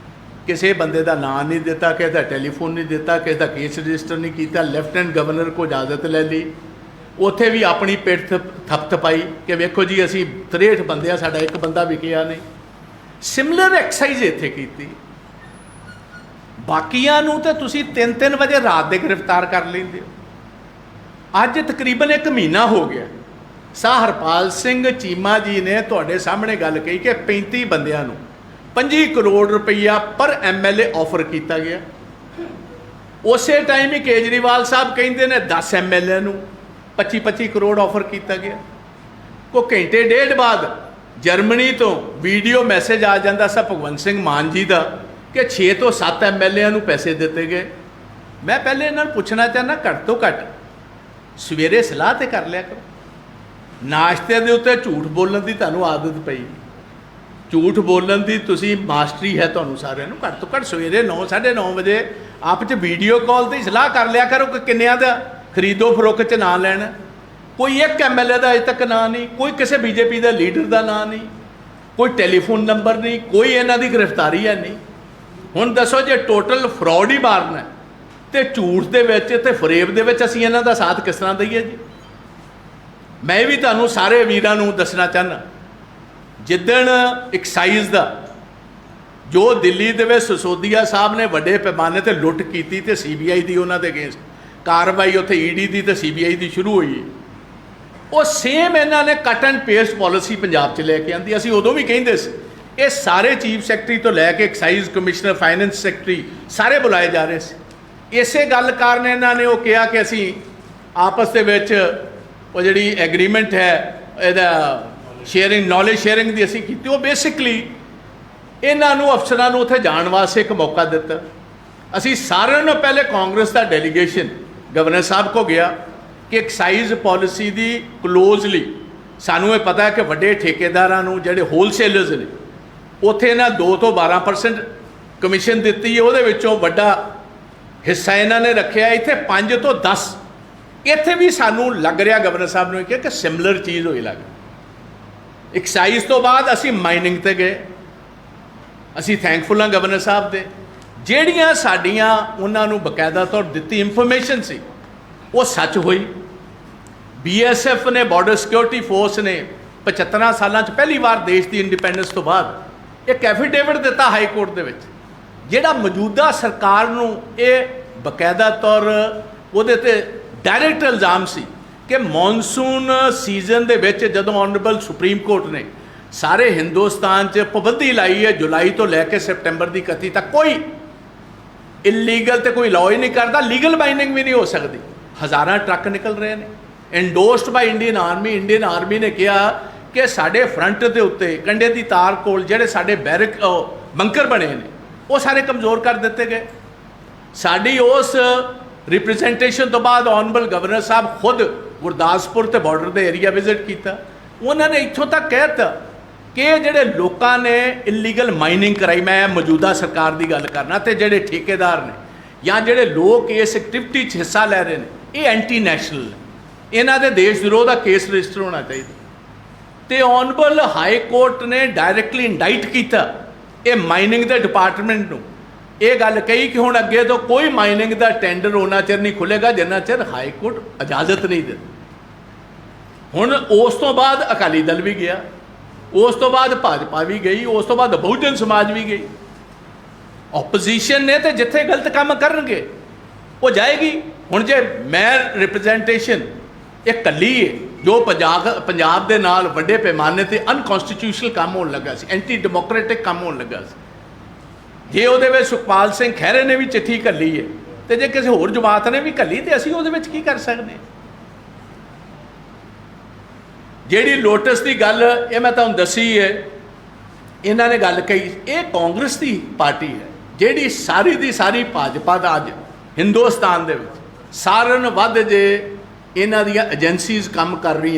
S1: किसी बंदे का नाम नहीं दिता, किसी का टैलीफोन नहीं दिता, किसी का केस रजिस्टर नहीं किया। लैफ्टिनेंट गवर्नर को इजाजत ले ली, उत्थे भी अपनी पिठ थपथपाई कि वेखो जी असी 63 बंदे आ, साडा एक बंदा विकिया नहीं। सिमिलर एक्सरसाइज इत्थे की। बाकियां नूं ते तुसीं 3-3 बजे रात दे गिरफ्तार कर लेंदे हो। अज तकरीबन 1 महीना हो गया। शाह हरपाल सिंह चीमा जी ने तुहाडे सामने गल कही कि 35 बंदियां नूं 25 करोड़ रुपया पर MLA ऑफर किया गया। उस टाइम ही केजरीवाल साहब कहते हैं 10 MLA नूं 25-25 करोड़ ऑफर किया गया। कोई घंटे डेढ़ बाद जर्मनी तो वीडियो मैसेज आ जाता सा भगवंत सिंह मान जी का कि 6 तो 7 MLA नूं पैसे दिते गए। मैं पहले इन्हां नूं पुछना चाहना, घट तो घट सवेरे सलाह तो कर लिया करो। नाश्ते के उत्ते झूठ बोलने की तुहानूं आदत पई, झूठ बोलन की तुसी मास्टरी है तुहानूं सारिਆਂ नूं। घट तो घट सवेरे 9-9:30 बजे आप च वीडियो कॉल की सलाह कर लिया करो कि किन्नियां दा खरीदो फरोख्त च ना लैना। कोई एक MLA का अजे तक ना नहीं, कोई किसी BJP का लीडर का ना नहीं, कोई टैलीफोन नंबर नहीं, कोई इन्हां दी गिरफ्तारी है नहीं। हुण दसो जे टोटल फ्रॉड ही मारना तो झूठ दे विच ते फरेब दे विच असीं इन्हां दा साथ किस तरह दईए जी। मैं भी तुहानूं सारे वीरां नूं दसना चाहना, जिदण एक्साइज का जो दिल्ली दे विच सिसोदिया साहब ने वड्डे पैमाने ते लुੱਟ की ते CBI की उन्हां दे अगेंस्ट कार्रवाई उत्थे ED की ते CBI की शुरू हुई। वो सेम इन्हां ने cut and paste policy Punjab च लैके आंदी। असीं उदों भी कहिंदे सी ये सारे चीफ सैकटरी तो लैके एक्साइज कमिश्नर, फाइनेंस सैकटरी सारे बुलाए जा रहे थे। इसे गल कारण इन्हां ने वो कहा कि असीं आपस दे विच वो जिहड़ी एग्रीमेंट है इहदा शेयरिंग, नॉलेज शेयरिंग की असीं कीती। वो बेसिकली इन्हां नूं अफसरां नूं उत्थे जाण वास्ते एक मौका दिता। असीं सारिਆਂ नालों पहले कांग्रेस का डेलीगेशन गवर्नर साहब को गया कि एक्साइज पॉलिसी की क्लोजली सानूं ये पता है कि वड्डे ठेकेदारां नूं जिहड़े होलसेलर्स ने उत्थे इन्हां 2 तो 12% कमीशन दित्ती है। उहदे विचों वड्डा हिस्सा इन्हां ने रखिया, इत्थे 5 तो 10। इत्थे भी सानूं लग रहा गवर्नर साहब ने कि सिमिलर चीज़ होई लग। एक्साइज तो बाद असीं माइनिंग ते गए। असीं थैंकफुल हाँ गवर्नर साहब दे, ਜਿਹੜੀਆਂ ਸਾਡੀਆਂ ਉਹਨਾਂ ਨੂੰ ਬਕਾਇਦਾ ਤੌਰ ਦਿੱਤੀ ਇਨਫੋਰਮੇਸ਼ਨ ਸੀ ਉਹ ਸੱਚ ਹੋਈ। BSF ਨੇ, ਬਾਰਡਰ ਸਿਕਿਉਰਿਟੀ ਫੋਰਸ ਨੇ 75 ਸਾਲਾਂ 'ਚ ਪਹਿਲੀ ਵਾਰ ਦੇਸ਼ ਦੀ ਇੰਡੀਪੈਂਡੈਂਸ ਤੋਂ ਬਾਅਦ ਇੱਕ ਐਫੀਡੇਵਿਟ ਦਿੱਤਾ ਹਾਈ ਕੋਰਟ ਦੇ ਵਿੱਚ, ਜਿਹੜਾ ਮੌਜੂਦਾ ਸਰਕਾਰ ਨੂੰ ਇਹ ਬਕਾਇਦਾ ਤੌਰ ਉਹਦੇ ਤੇ ਡਾਇਰੈਕਟ ਇਲਜ਼ਾਮ ਸੀ ਕਿ ਮੌਨਸੂਨ ਸੀਜ਼ਨ ਦੇ ਵਿੱਚ ਜਦੋਂ ਆਨਰੇਬਲ ਸੁਪਰੀਮ ਕੋਰਟ ਨੇ ਸਾਰੇ ਹਿੰਦੁਸਤਾਨ 'ਚ ਪਾਬੰਦੀ ਲਾਈ ਹੈ ਜੁਲਾਈ ਤੋਂ ਲੈ ਕੇ ਸਤੰਬਰ ਦੀ 31 ਤੱਕ ਕੋਈ इलीगल तो कोई लॉ ही नहीं करता, लीगल माइनिंग भी नहीं हो सकती। हज़ारां ट्रक निकल रहे हैं endorsed by Indian army. Indian army ने कहा कि साढ़े फ्रंट के उत्ते कंढे की तार कोल जिहड़े साढ़े बैरक बंकर बने ने वो सारे कमज़ोर कर दिते गए। साड़ी उस रिप्रजेंटेशन तो बाद ऑनरेबल गवर्नर साहब खुद गुरदासपुर ते बॉर्डर के एरिया विजिट किया। उन्होंने इत्थों तक कहता कि जिहड़े लोगों ने इलीगल माइनिंग कराई, मैं मौजूदा सरकार की गल करना, तो जिहड़े ठेकेदार ने या जिहड़े लोग इस एक्टिविटी हिस्सा लै रहे हैं ये एंटी नैशनल ने, इन्हां दे देश विरोध का केस रजिस्टर होना चाहिए। तो ऑनरेबल हाई कोर्ट ने डायरैक्टली इंडाइट किया ये माइनिंग के डिपार्टमेंट नूं। ये गल कही कि हुण अगे तो कोई माइनिंग का टेंडर उन्ना चिर नहीं खुलेगा जिन्ना चिर हाई कोर्ट इजाजत नहीं दे। हुण उस तो बाद अकाली दल भी गया, उस तो बाद भाजपा भी गई, उस तो बाद बहुजन समाज भी गई। ओपोजिशन ने तो जिथे गलत काम करनगे वो जाएगी। हुण जे मैं रिप्रजेंटेशन एक कली है जो पंजाब दे नाल वड्डे पैमाने ते अनकॉन्स्टिट्यूशनल काम होने लगा सी, एंटी डेमोक्रेटिक काम होने लगा सी। जे उहदे विच सुखपाल सिंह खैरे ने भी चिट्ठी घल्ली है तो जे किसी होर जमात ने भी घल्ली तो असीं उहदे विच की कर सकते। जिहड़ी लोटस की गल ये मैं तुहानूं दसी है, इन्हां ने गल कही ये कांग्रेस की पार्टी है जिहड़ी सारी दी सारी भाजपा का अज हिंदुस्तान दे विच सारिਆਂ ਨਾਲੋਂ ਵੱਧ जे इन्हां ਦੀਆਂ ਏਜੰਸੀਜ਼ ਕੰਮ कर रही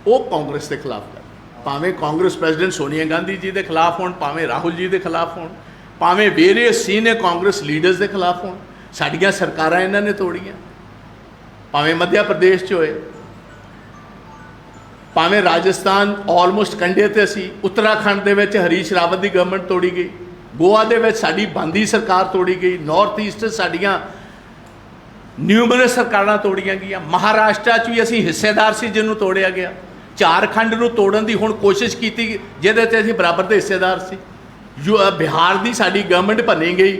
S1: वो कांग्रेस के खिलाफ कर, भावें कांग्रेस प्रेजिडेंट सोनिया गांधी जी के खिलाफ होण, भावें राहुल जी के खिलाफ होण, भावें वेरियस सीनियर कांग्रेस लीडर्स के खिलाफ होण, साडियां सरकारां इन्हां ने तोड़ियां, भावें मध्य प्रदेश च होए, भावें राजस्थान ऑलमोस्ट कंढे ते सी, उत्तराखंड दे विच हरीश रावत की गवर्नमेंट तोड़ी गई, गोवा दे विच साडी बांदी सरकार तोड़ी गई, नॉर्थ ईस्ट साडियां न्यूमरस सरकारां तोड़ियां गईयां, महाराष्ट्र च भी असीं हिस्सेदार सी जिन्हों तोड़िया गया, झारखंड नूं तोड़न की हुण कोशिश की जिहदे ते असीं बराबर दे हिस्सेदार सी, जो बिहार की साडी गवर्नमेंट बनी गई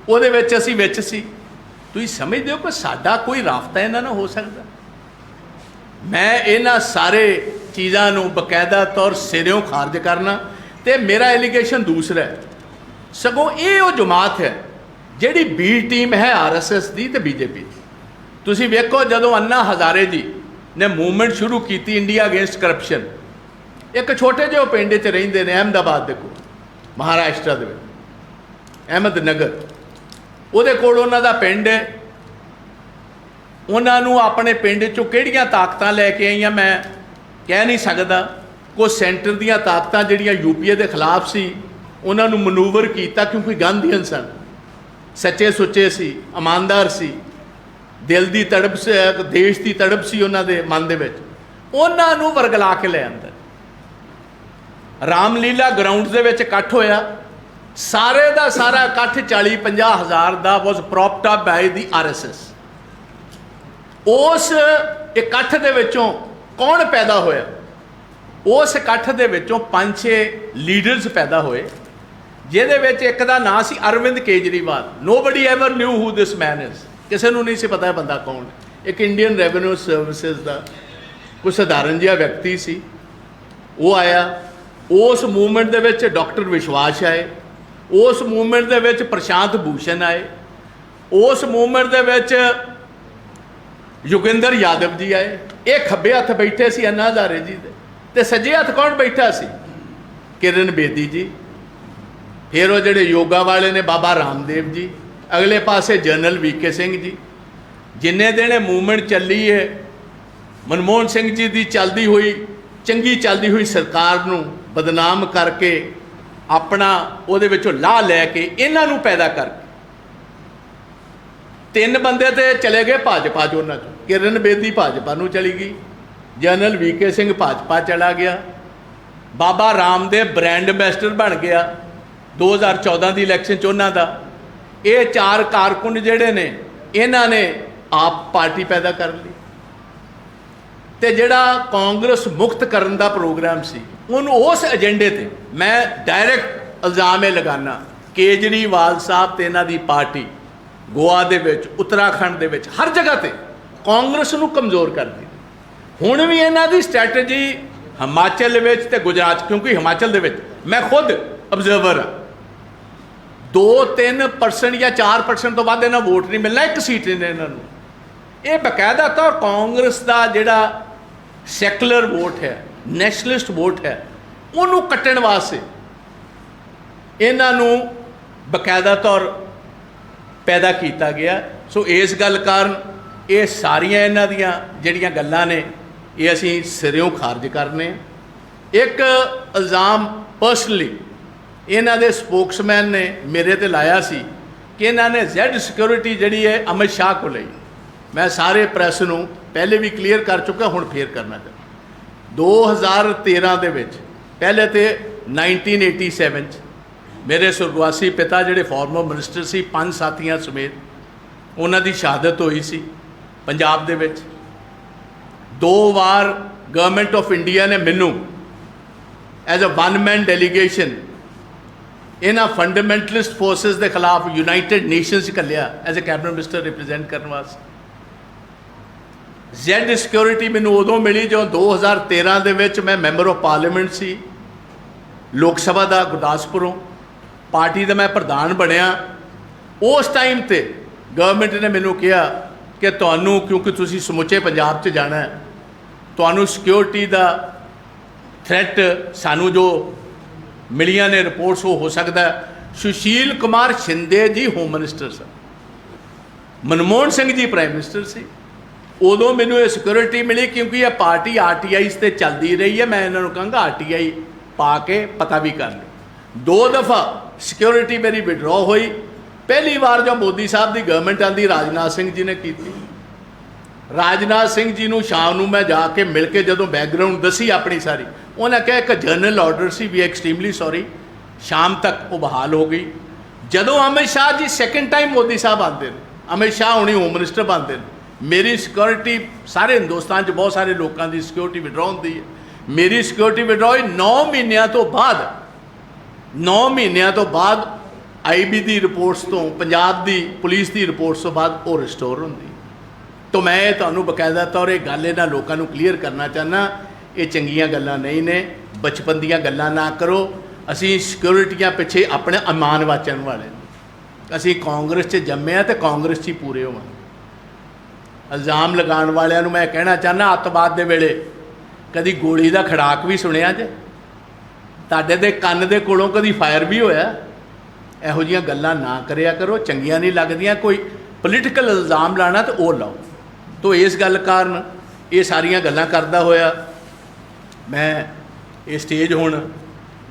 S1: उहदे विच असीं विच सी। तुसीं समझदे हो कि साडा कोई राबता इन्हां नाल हो सकदा? मैं इन्हां सारे चीज़ां नूं बकायदा तौर सिरों खारिज करना, तो मेरा एलीगेशन दूसरा है, सगों ये वो जमात है जिहड़ी बी टीम है RSS की तो BJP की। तुसीं वेखो जदों अन्ना हज़ारे जी ने मूवमेंट शुरू की इंडिया अगेंस्ट करप्शन, एक छोटे ਜਿਹੇ पिंड च रहिंदे ने अहमदाबाद के कोल, महाराष्ट्र दे विच अहमदनगर, ਉਹਦੇ ਕੋਲ ਉਹਨਾਂ ਦਾ ਪਿੰਡ है, ਉਹਨਾਂ ਨੂੰ ਆਪਣੇ ਪਿੰਡ ਚੋਂ ਕਿਹੜੀਆਂ ਤਾਕਤਾਂ ਲੈ ਕੇ ਆਈਆਂ मैं कह नहीं सकता। कुछ सेंटर ਦੀਆਂ ਤਾਕਤਾਂ ਜਿਹੜੀਆਂ UPA ਦੇ ਖਿਲਾਫ ਸੀ ਉਹਨਾਂ ਨੂੰ ਮਨੂਵਰ ਕੀਤਾ, क्योंकि गांधीयन सन, सच्चे सुच्चे सी, ईमानदार सी, दिल की तड़प से देश की तड़प सी उन्हां दे मन दे विच, उन्हां नूं वरगला के ले अंदर रामलीला ग्राउंड दे विच इकट्ठ होया, सारे दा सारा इकट्ठ 40-50 हज़ार दा was propped up by the RSS। उस इकट्ठ दे विचों कौन पैदा होया? उस इकट्ठ दे विचों 5-6 लीडर्स पैदा होए, जिहदे विच एक दा नाम सी Arvind Kejriwal. Nobody ever knew who this man is, किसी को नहीं सी पता बंदा कौन है। एक इंडियन रेवेन्यू सर्विसेज का कोई साधारण जिहा व्यक्ति सी, वो आया। उस मूवमेंट दे विच डॉक्टर विश्वास आए, उस मूवमेंट दे विच प्रशांत भूषण आए, उस मूवमेंट दे विच योगिंदर यादव जी आए। ये खब्बे हथ बैठे सी अन्ना हज़ारे जी दे, ते सज्जे हथ कौन बैठा सी? किरण बेदी जी। फिर वो जोड़े योगा वाले ने बाबा रामदेव जी, अगले पासे जनरल VK सिंह जी। जिन्ने दिन मूवमेंट चली है, मनमोहन सिंह जी की चलती हुई चंगी चलती हुई सरकार नूं बदनाम करके अपना उहदे विचों लाह लैके इन्हां नूं पैदा करके 3 बंदे तो चले गए भाजपा चो। उन्हां चों किरण बेदी भाजपा नूं चली गई, जनरल VK सिंह भाजपा चला गया, बाबा रामदेव ब्रांड एंबेसडर बन गया 2014 की इलैक्शन च उन्हां दा। ये 4 कारकुन जिहड़े ने इन्हां ने आप पार्टी पैदा कर ली, तो जिहड़ा कांग्रेस मुक्त करन दा प्रोग्राम सी उन्होंने उस एजेंडे ते मैं डायरैक्ट इल्जाम ये लगाना, केजरीवाल साहब ते इन्हां दी पार्टी गोवा दे विच, उत्तराखंड दे विच, हर जगह ते कांग्रेस नूं कमज़ोर कर दी। हुण भी इन्हां दी स्ट्रैटेजी हिमाचल विच ते गुजरात, क्योंकि हिमाचल दे विच मैं खुद ऑब्जर्वर हाँ, 2-3% या 4% तो बाद इन्हां वोट नहीं मिलना, 1 सीट ने इन्होंने। ये बकायदा तौर कांग्रेस का जिहड़ा सैकुलर वोट है, नैशनलिस्ट वोट है, उन्होंने कट्टण वास्ते इन्हों बकायदा तौर पैदा किया गया। सो इस गल कारण ये सारिया इन्हां दियां जिहड़ियां गल्लां ने ये असीं सिरों खारिज करने। एक इल्ज़ाम पर्सनली इन्हां दे स्पोक्समैन ने मेरे ते लाया सी कि इन्हां ने Z सिक्योरिटी जिहड़ी है अमित शाह को लई। मैं सारे प्रैस नूं पहले भी क्लीयर कर चुका, हुण फेर करना चाहता। 2013 दे विच पहले तो 1987 मेरे सुरगवासी पिता जिहड़े फॉर्मर मिनिस्टर सी 5 साथियां समेत उन्हां दी शहादत हुई सी पंजाब दे विच। 2 बार गवर्नमेंट ऑफ इंडिया ने मैनू एज अ 1 मैन डेलीगेशन इन्हां फंडामेंटलिस्ट फोर्सेस के खिलाफ यूनाइटेड नेशनस घल्लिया as a cabinet minister represent करने वास्ते। Z सिक्योरिटी मैनू उदों मिली जो 2013 दे विच मैं मैंबर ऑफ पार्लीमेंट सी लोक सभा का गुरदासपुरों, पार्टी का मैं प्रधान बनया। उस टाइम ते गवर्नमेंट ने मैनू कहा कि तुहानू क्योंकि तुसी समुचे पंजाब च जाना है, तुहानू सिक्योरिटी का थ्रैट सानू जो मिलियां ने रिपोर्ट्स वो हो सकता है। सुशील कुमार शिंदे जी होम मिनिस्टर सन, मनमोहन सिंह जी प्राइम मिनिस्टर सी, उदों मैनू ये सिक्योरिटी मिली क्योंकि यह पार्टी RTI से चलती रही है। मैं इन्होंने कहूँगा RTI पा के पता भी कर लो। 2 दफ़ा सिक्योरिटी मेरी विड्रॉ हुई। पहली बार जो मोदी साहब की गवर्नमेंट आती राजनाथ सिंह जी ने की। राजनाथ सिंह जी को शाम को मैं जाके मिल के जो बैकग्राउंड दसी अपनी सारी, उन्हें कहा एक जनरल ऑर्डर सी भी एक्सट्रीमली सॉरी, शाम तक वो बहाल हो गई। जदों अमित शाह जी सैकेंड टाइम मोदी साहब आते हैं, अमित शाह हुणी होम मिनिस्टर बनते हैं, मेरी सिक्योरिटी सारे हिंदुस्तान च बहुत सारे लोगों की सिक्योरिटी विड्रॉ होती है। मेरी सिक्योरिटी विड्रॉ हुई 9 महीनों तो बाद, 9 महीनों तो बाद IB की रिपोर्ट्स तो, पंजाब की पुलिस की रिपोर्ट्स तो बाद वो रिस्टोर होंगी। तो मैं तुहानू बकायदा तौर ये गल इन्हां लोगों को क्लीयर करना चाहना, ये चंगियां गल्लां नहीं ने, बचपन दीयां गल्लां ना करो। असी सिक्योरिटियां पिछे अपने अमान वाचन वाले, असी कांग्रेस च जम्मे आ तो कांग्रेस च ही पूरे होवांगे। इल्ज़ाम लगाने वालियां नूं मैं कहना चाहना, अतवाद दे वेले कदी गोली का खड़ाक भी सुनिया जे? तुहाडे दे कन्न दे कोलों कदी फायर भी होया? इहो जिहियां गल्लां ना करिया करो, चंगियां नहीं लगदियां। कोई पोलीटिकल इल्ज़ाम लाना तो वो लाओ। तो इस गल कारण ये सारियां गल्लां करदा होया मैं ये स्टेज हुण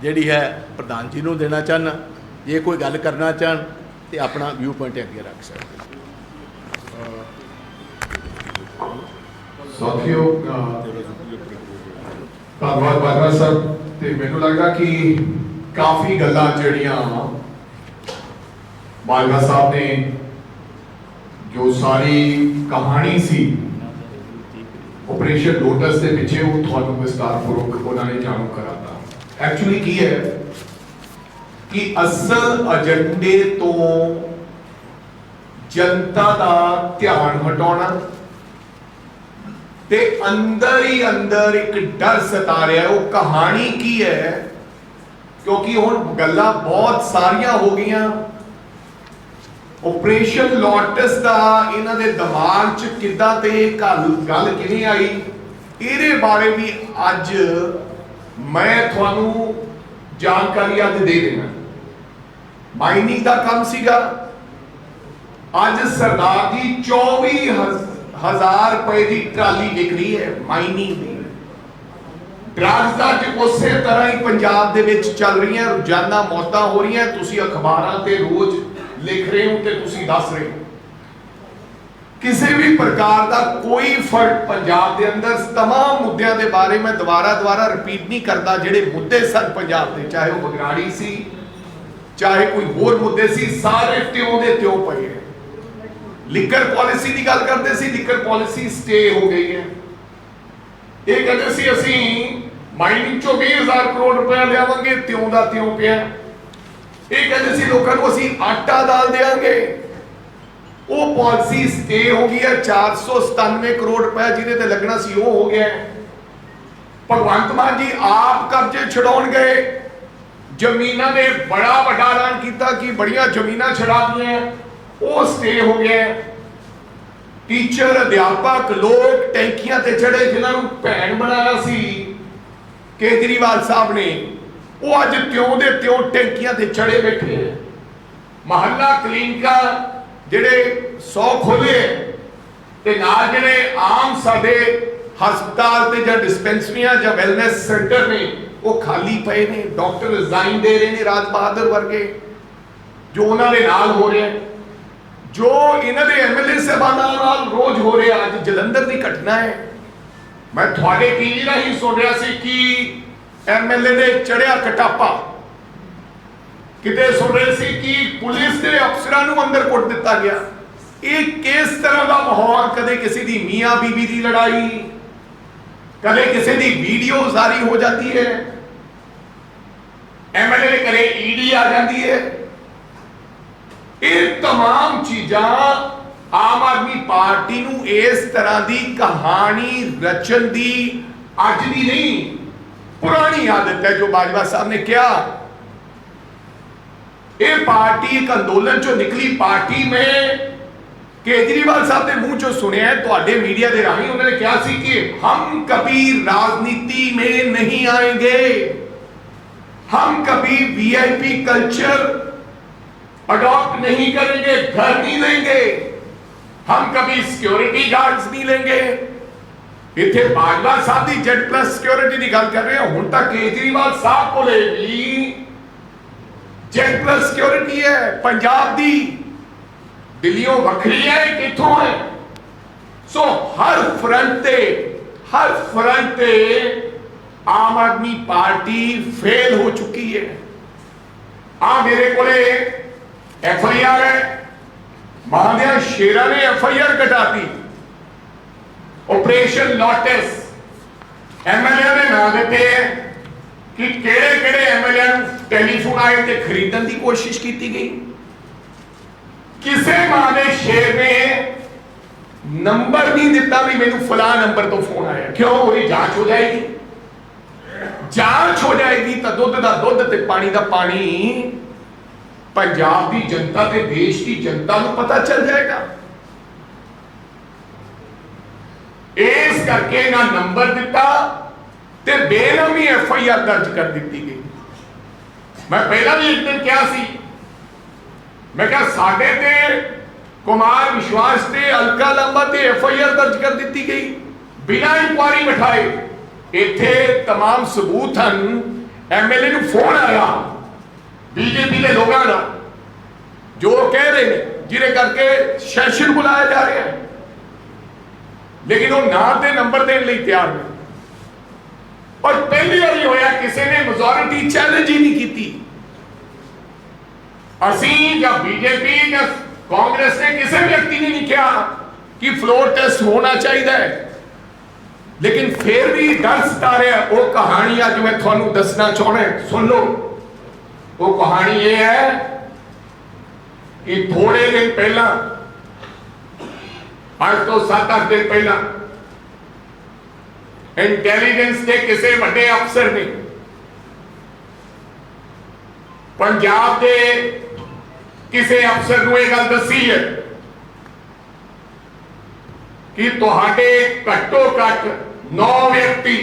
S1: जिहड़ी है प्रधान जी नूं देना चाहना। जे कोई गल करना चाहन तो अपना व्यू पॉइंट अगे रख सकते।
S2: साथियों धन्यवाद बाजवा साहब। तो मैनू लगता कि काफ़ी गल्लां जिहड़ियां बाजवा साहब ने जो सारी कहानी सी ऑपरेशन लोटस के पिछे वो थोड़ा विस्तारपूर्वक उन्होंने जानू कराता। एक्चुअली की है कि असल एजेंडे तो जनता का ध्यान हटाना ते अंदर ही अंदर एक डर सता रहा है। वो कहानी की है क्योंकि हुण गल्लां बहुत सारियां हो गई। ऑपरेशन लोटस का इन्हां दे दिमाग च किद्दां ते गल किवें आई, इहदे बारे भी अज मैं तुहानू जानकारी अज दे देना। माइनिंग का काम सीगा, अज सरदार जी 24,000 रुपए की ट्राली विक रही है माइनिंग की। ड्रग्स का उस तरह ही पंजाब दे विच चल रही है, रोजाना मौतां हो रही हैं। तुसी अखबारां ते रोज लिख रहे हो ते तुसी दस रहे हो। किसी भी प्रकार का कोई फर्क पंजाब के अंदर तमाम मुद्दों के बारे में दोबारा रिपीट नहीं करता। जिहड़े मुद्दे सन पंजाब के, चाहे वो बगराड़ी सी, चाहे कोई होर मुद्दे सी, सारे त्यों दे त्यों पए हैं। लिकर पॉलिसी की गल करते सी, लिकर पॉलिसी स्टे हो गई है। ये कहते सी असी माइनिंग चो 20,000 करोड़ रुपया लियावांगे, त्यों दा त्यों पिया। ये कहते सी लोगों को असी आटा दाल देंगे, वो पॉलिसी स्टे हो गई है। 497 करोड़ रुपया जिन्हें ते लगना सी वो हो गया है। भगवंत मान जी आप कब्जे छुड़ाउण गए, जमीना ने बड़ा बड़ा ऐलान किया कि बड़िया जमीना छुड़ा दी हैं, वो स्टे हो गया है। टीचर अध्यापक लोग टैंकियां ते चढ़े, जिन्होंने भैन बनाया सी केजरीवाल साहब ने, वो अज त्यों दे त्यों टैंकियां ते चढ़े बैठे हैं। महल्ला क्लिनिका जिहड़े 100 खोले ते नाल जिहड़े आम साडे हस्पताल ते जां डिस्पेंसरियां जां वैलनेस सेंटर ने वो खाली पे ने। डॉक्टर रिजाइन दे रहे हैं, राज बहादुर वर्गे जो उन्होंने नाल हो रहे हैं, जो इन्होंने MLA साहबानां नाल रोज हो रहे। अज जलंधर की घटना है, मैं थोड़े टीवी राही सुन रहा सी कि MLA ने चढ़िया कटापा, किते सुन रहे सी कि पुलिस के अफसरां नूं अंदर कुट दिता गया। ये किस तरह का माहौल, कदे किसी की मियां बीबी की लड़ाई, कदे किसी की वीडियो जारी हो जाती है, MLA ने करे ED आ जाती है। ये तमाम चीज़ां आम आदमी पार्टी नूं इस तरह की कहानी रचन की अज की नहीं पुरानी आदत है। जो बाजवा साहब ने कहा, ये पार्टी एक आंदोलन चो निकली। पार्टी में केजरीवाल साहब के मुंह चो सुनिया है, तुहाडे मीडिया के राही उन्होंने कहा सी कि हम कभी राजनीति में नहीं आएंगे, हम कभी VIP कल्चर अडॉप्ट नहीं करेंगे, घर नहीं लेंगे। हम कभी सिक्योरिटी गार्ड्स नहीं लेंगे। इतने बाजवा साहब की Z+ सिक्योरिटी की गल कर रहे हैं, हुण तक केजरीवाल साहब को भी Z+ सिक्योरिटी है पंजाब की, दिल्लियों वखरी है किथों है। सो हर फ्रंट ते आम आदमी पार्टी फेल हो चुकी है। मेरे को FIR है, महादेव शेरा ने FIR कटाती, ऑपरेशन लोटस। MLA ने ना देते हैं कि केड़े MLA टेलीफोन आए थे खरीदने की कोशिश की गई। किसे मां शेर ने नंबर नहीं दिता भी मैनू फला नंबर तो फोन आया, क्यों? वही जांच हो जाएगी, जांच हो जाएगी तो दुध का दुध ते पानी का पानी पंजाब की जनता ते देश की जनता को पता चल जाएगा। इस करके ना नंबर दिता ते बेनामी FIR दर्ज कर दी गई। मैं पहला भी एक दिन क्या सी, मैं क्या साडे ते कुमार विश्वास ते अलका लांबा ते FIR दर्ज कर दी गई बिना इंक्वायरी बिठाए। इत्थे तमाम सबूत हैं। MLA नूं फोन आया बीजेपी के लोगों का जो कह रहे हैं, जिन्हें करके सैशन बुलाया जा रहा है, लेकिन वो ना दे नंबर देने लिए तैयार नहीं। और पहली बार होया किसी ने मेजोरिटी चैलेंज ही नहीं की। असी या बीजेपी या कांग्रेस ने किसी व्यक्ति ने नहीं कहा कि फ्लोर टेस्ट होना चाहिए, लेकिन फिर भी डर सता रहा। वो कहानी अज मैं थोनू दसना चाहना, सुन लो। वो कहानी ये है कि थोड़े दिन पहला, आज तो 7-8 दिन पहला, इंटेलिजेंस के किसी बड़े अफसर ने पंजाब के किसी अफसर को यह गल दसी है कि तुहाडे घट्टो घट 9 व्यक्ति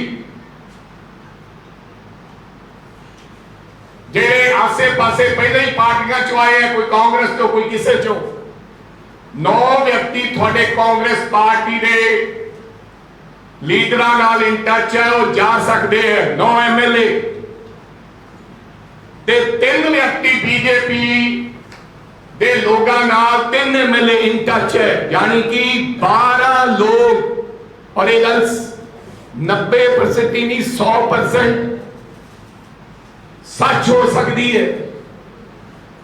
S2: जेड़े आसे पासे पहले ही पार्टियां चो आए हैं, कोई कांग्रेस तो कोई किसे चो, 9 व्यक्ति थोड़े कांग्रेस पार्टी दे लीडरां नाल इन टच है, वो जा सकते हैं। 9 MLA ते 3 व्यक्ति बीजेपी दे लोगां नाल 3 MLA इन टच है, यानी कि 12 लोग। और ये गल 90% ही नहीं 100% सच हो सकती है,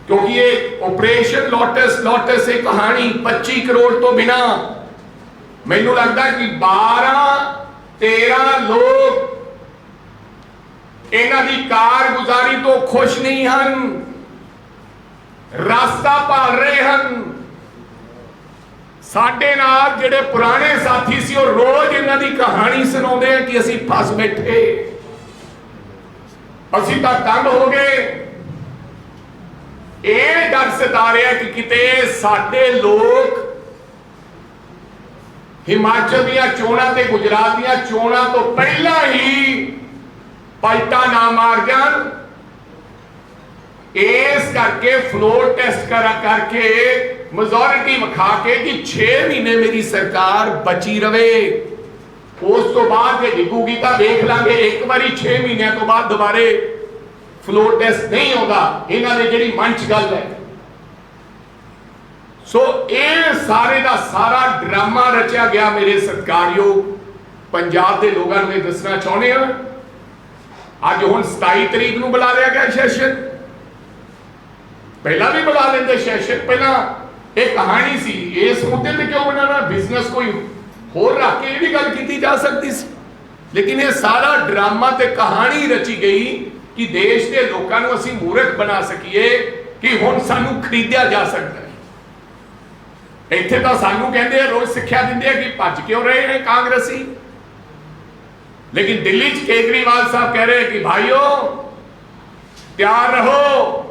S2: क्योंकि ये ऑपरेशन लोटस एक कहानी 25 करोड़ तो बिना, मैनू लगता कि 12-13 लोग इन्हां दी कारगुजारी तो खुश नहीं हैं, रास्ता भाल रहे हैं। साडे नाल जेड़े पुराने साथी सी, वो रोज इन्हां दी कहानी सुनाउंदे हैं कि असीं फस बैठे, असीं तां तंग हो गए। ये डर सता रहा कि किते साडे लोग हिमाचल दियां चोणां ते गुजरात दियां चोणां तो पहला ही पलटा ना मार जान। इस करके फ्लोर टेस्ट करके मेजोरिटी विखा के कि 6 महीने मेरी सरकार बची रवे, उस तो बाद जे डिगूगी तो देख लांगे। एक बारी 6 महीनों तो बाद दोबारे फ्लोर टेस्ट नहीं होगा, इन्हां दे जिहड़ी मन च गल है। सो ये सारे का सारा ड्रामा रचा गया। मेरे सत्कारयोग पंजाब के लोगों को दसना चाहते हैं, अज हुण 27 तरीक को बुला लिया गया सैशन, पहला भी बुला लेंगे सैशन। पहला एक कहानी सी, इस मुद्दे पे क्यों बनाना, बिजनेस कोई होर रख के भी गल की जा सकती सी, लेकिन ये सारा ड्रामा ते कहानी रची गई कि देश के लोगों को असीं मूर्ख बना सकीए कि हुण सानू खरीदिया जा सकता है। इत्थे तो सानू कहते हैं, रोज सिक्ख्या दिंदे हैं कि भज क्यों रहे हैं कांग्रेसी, लेकिन दिल्ली च केजरीवाल साहब कह रहे हैं कि भाइयों तैयार रहो,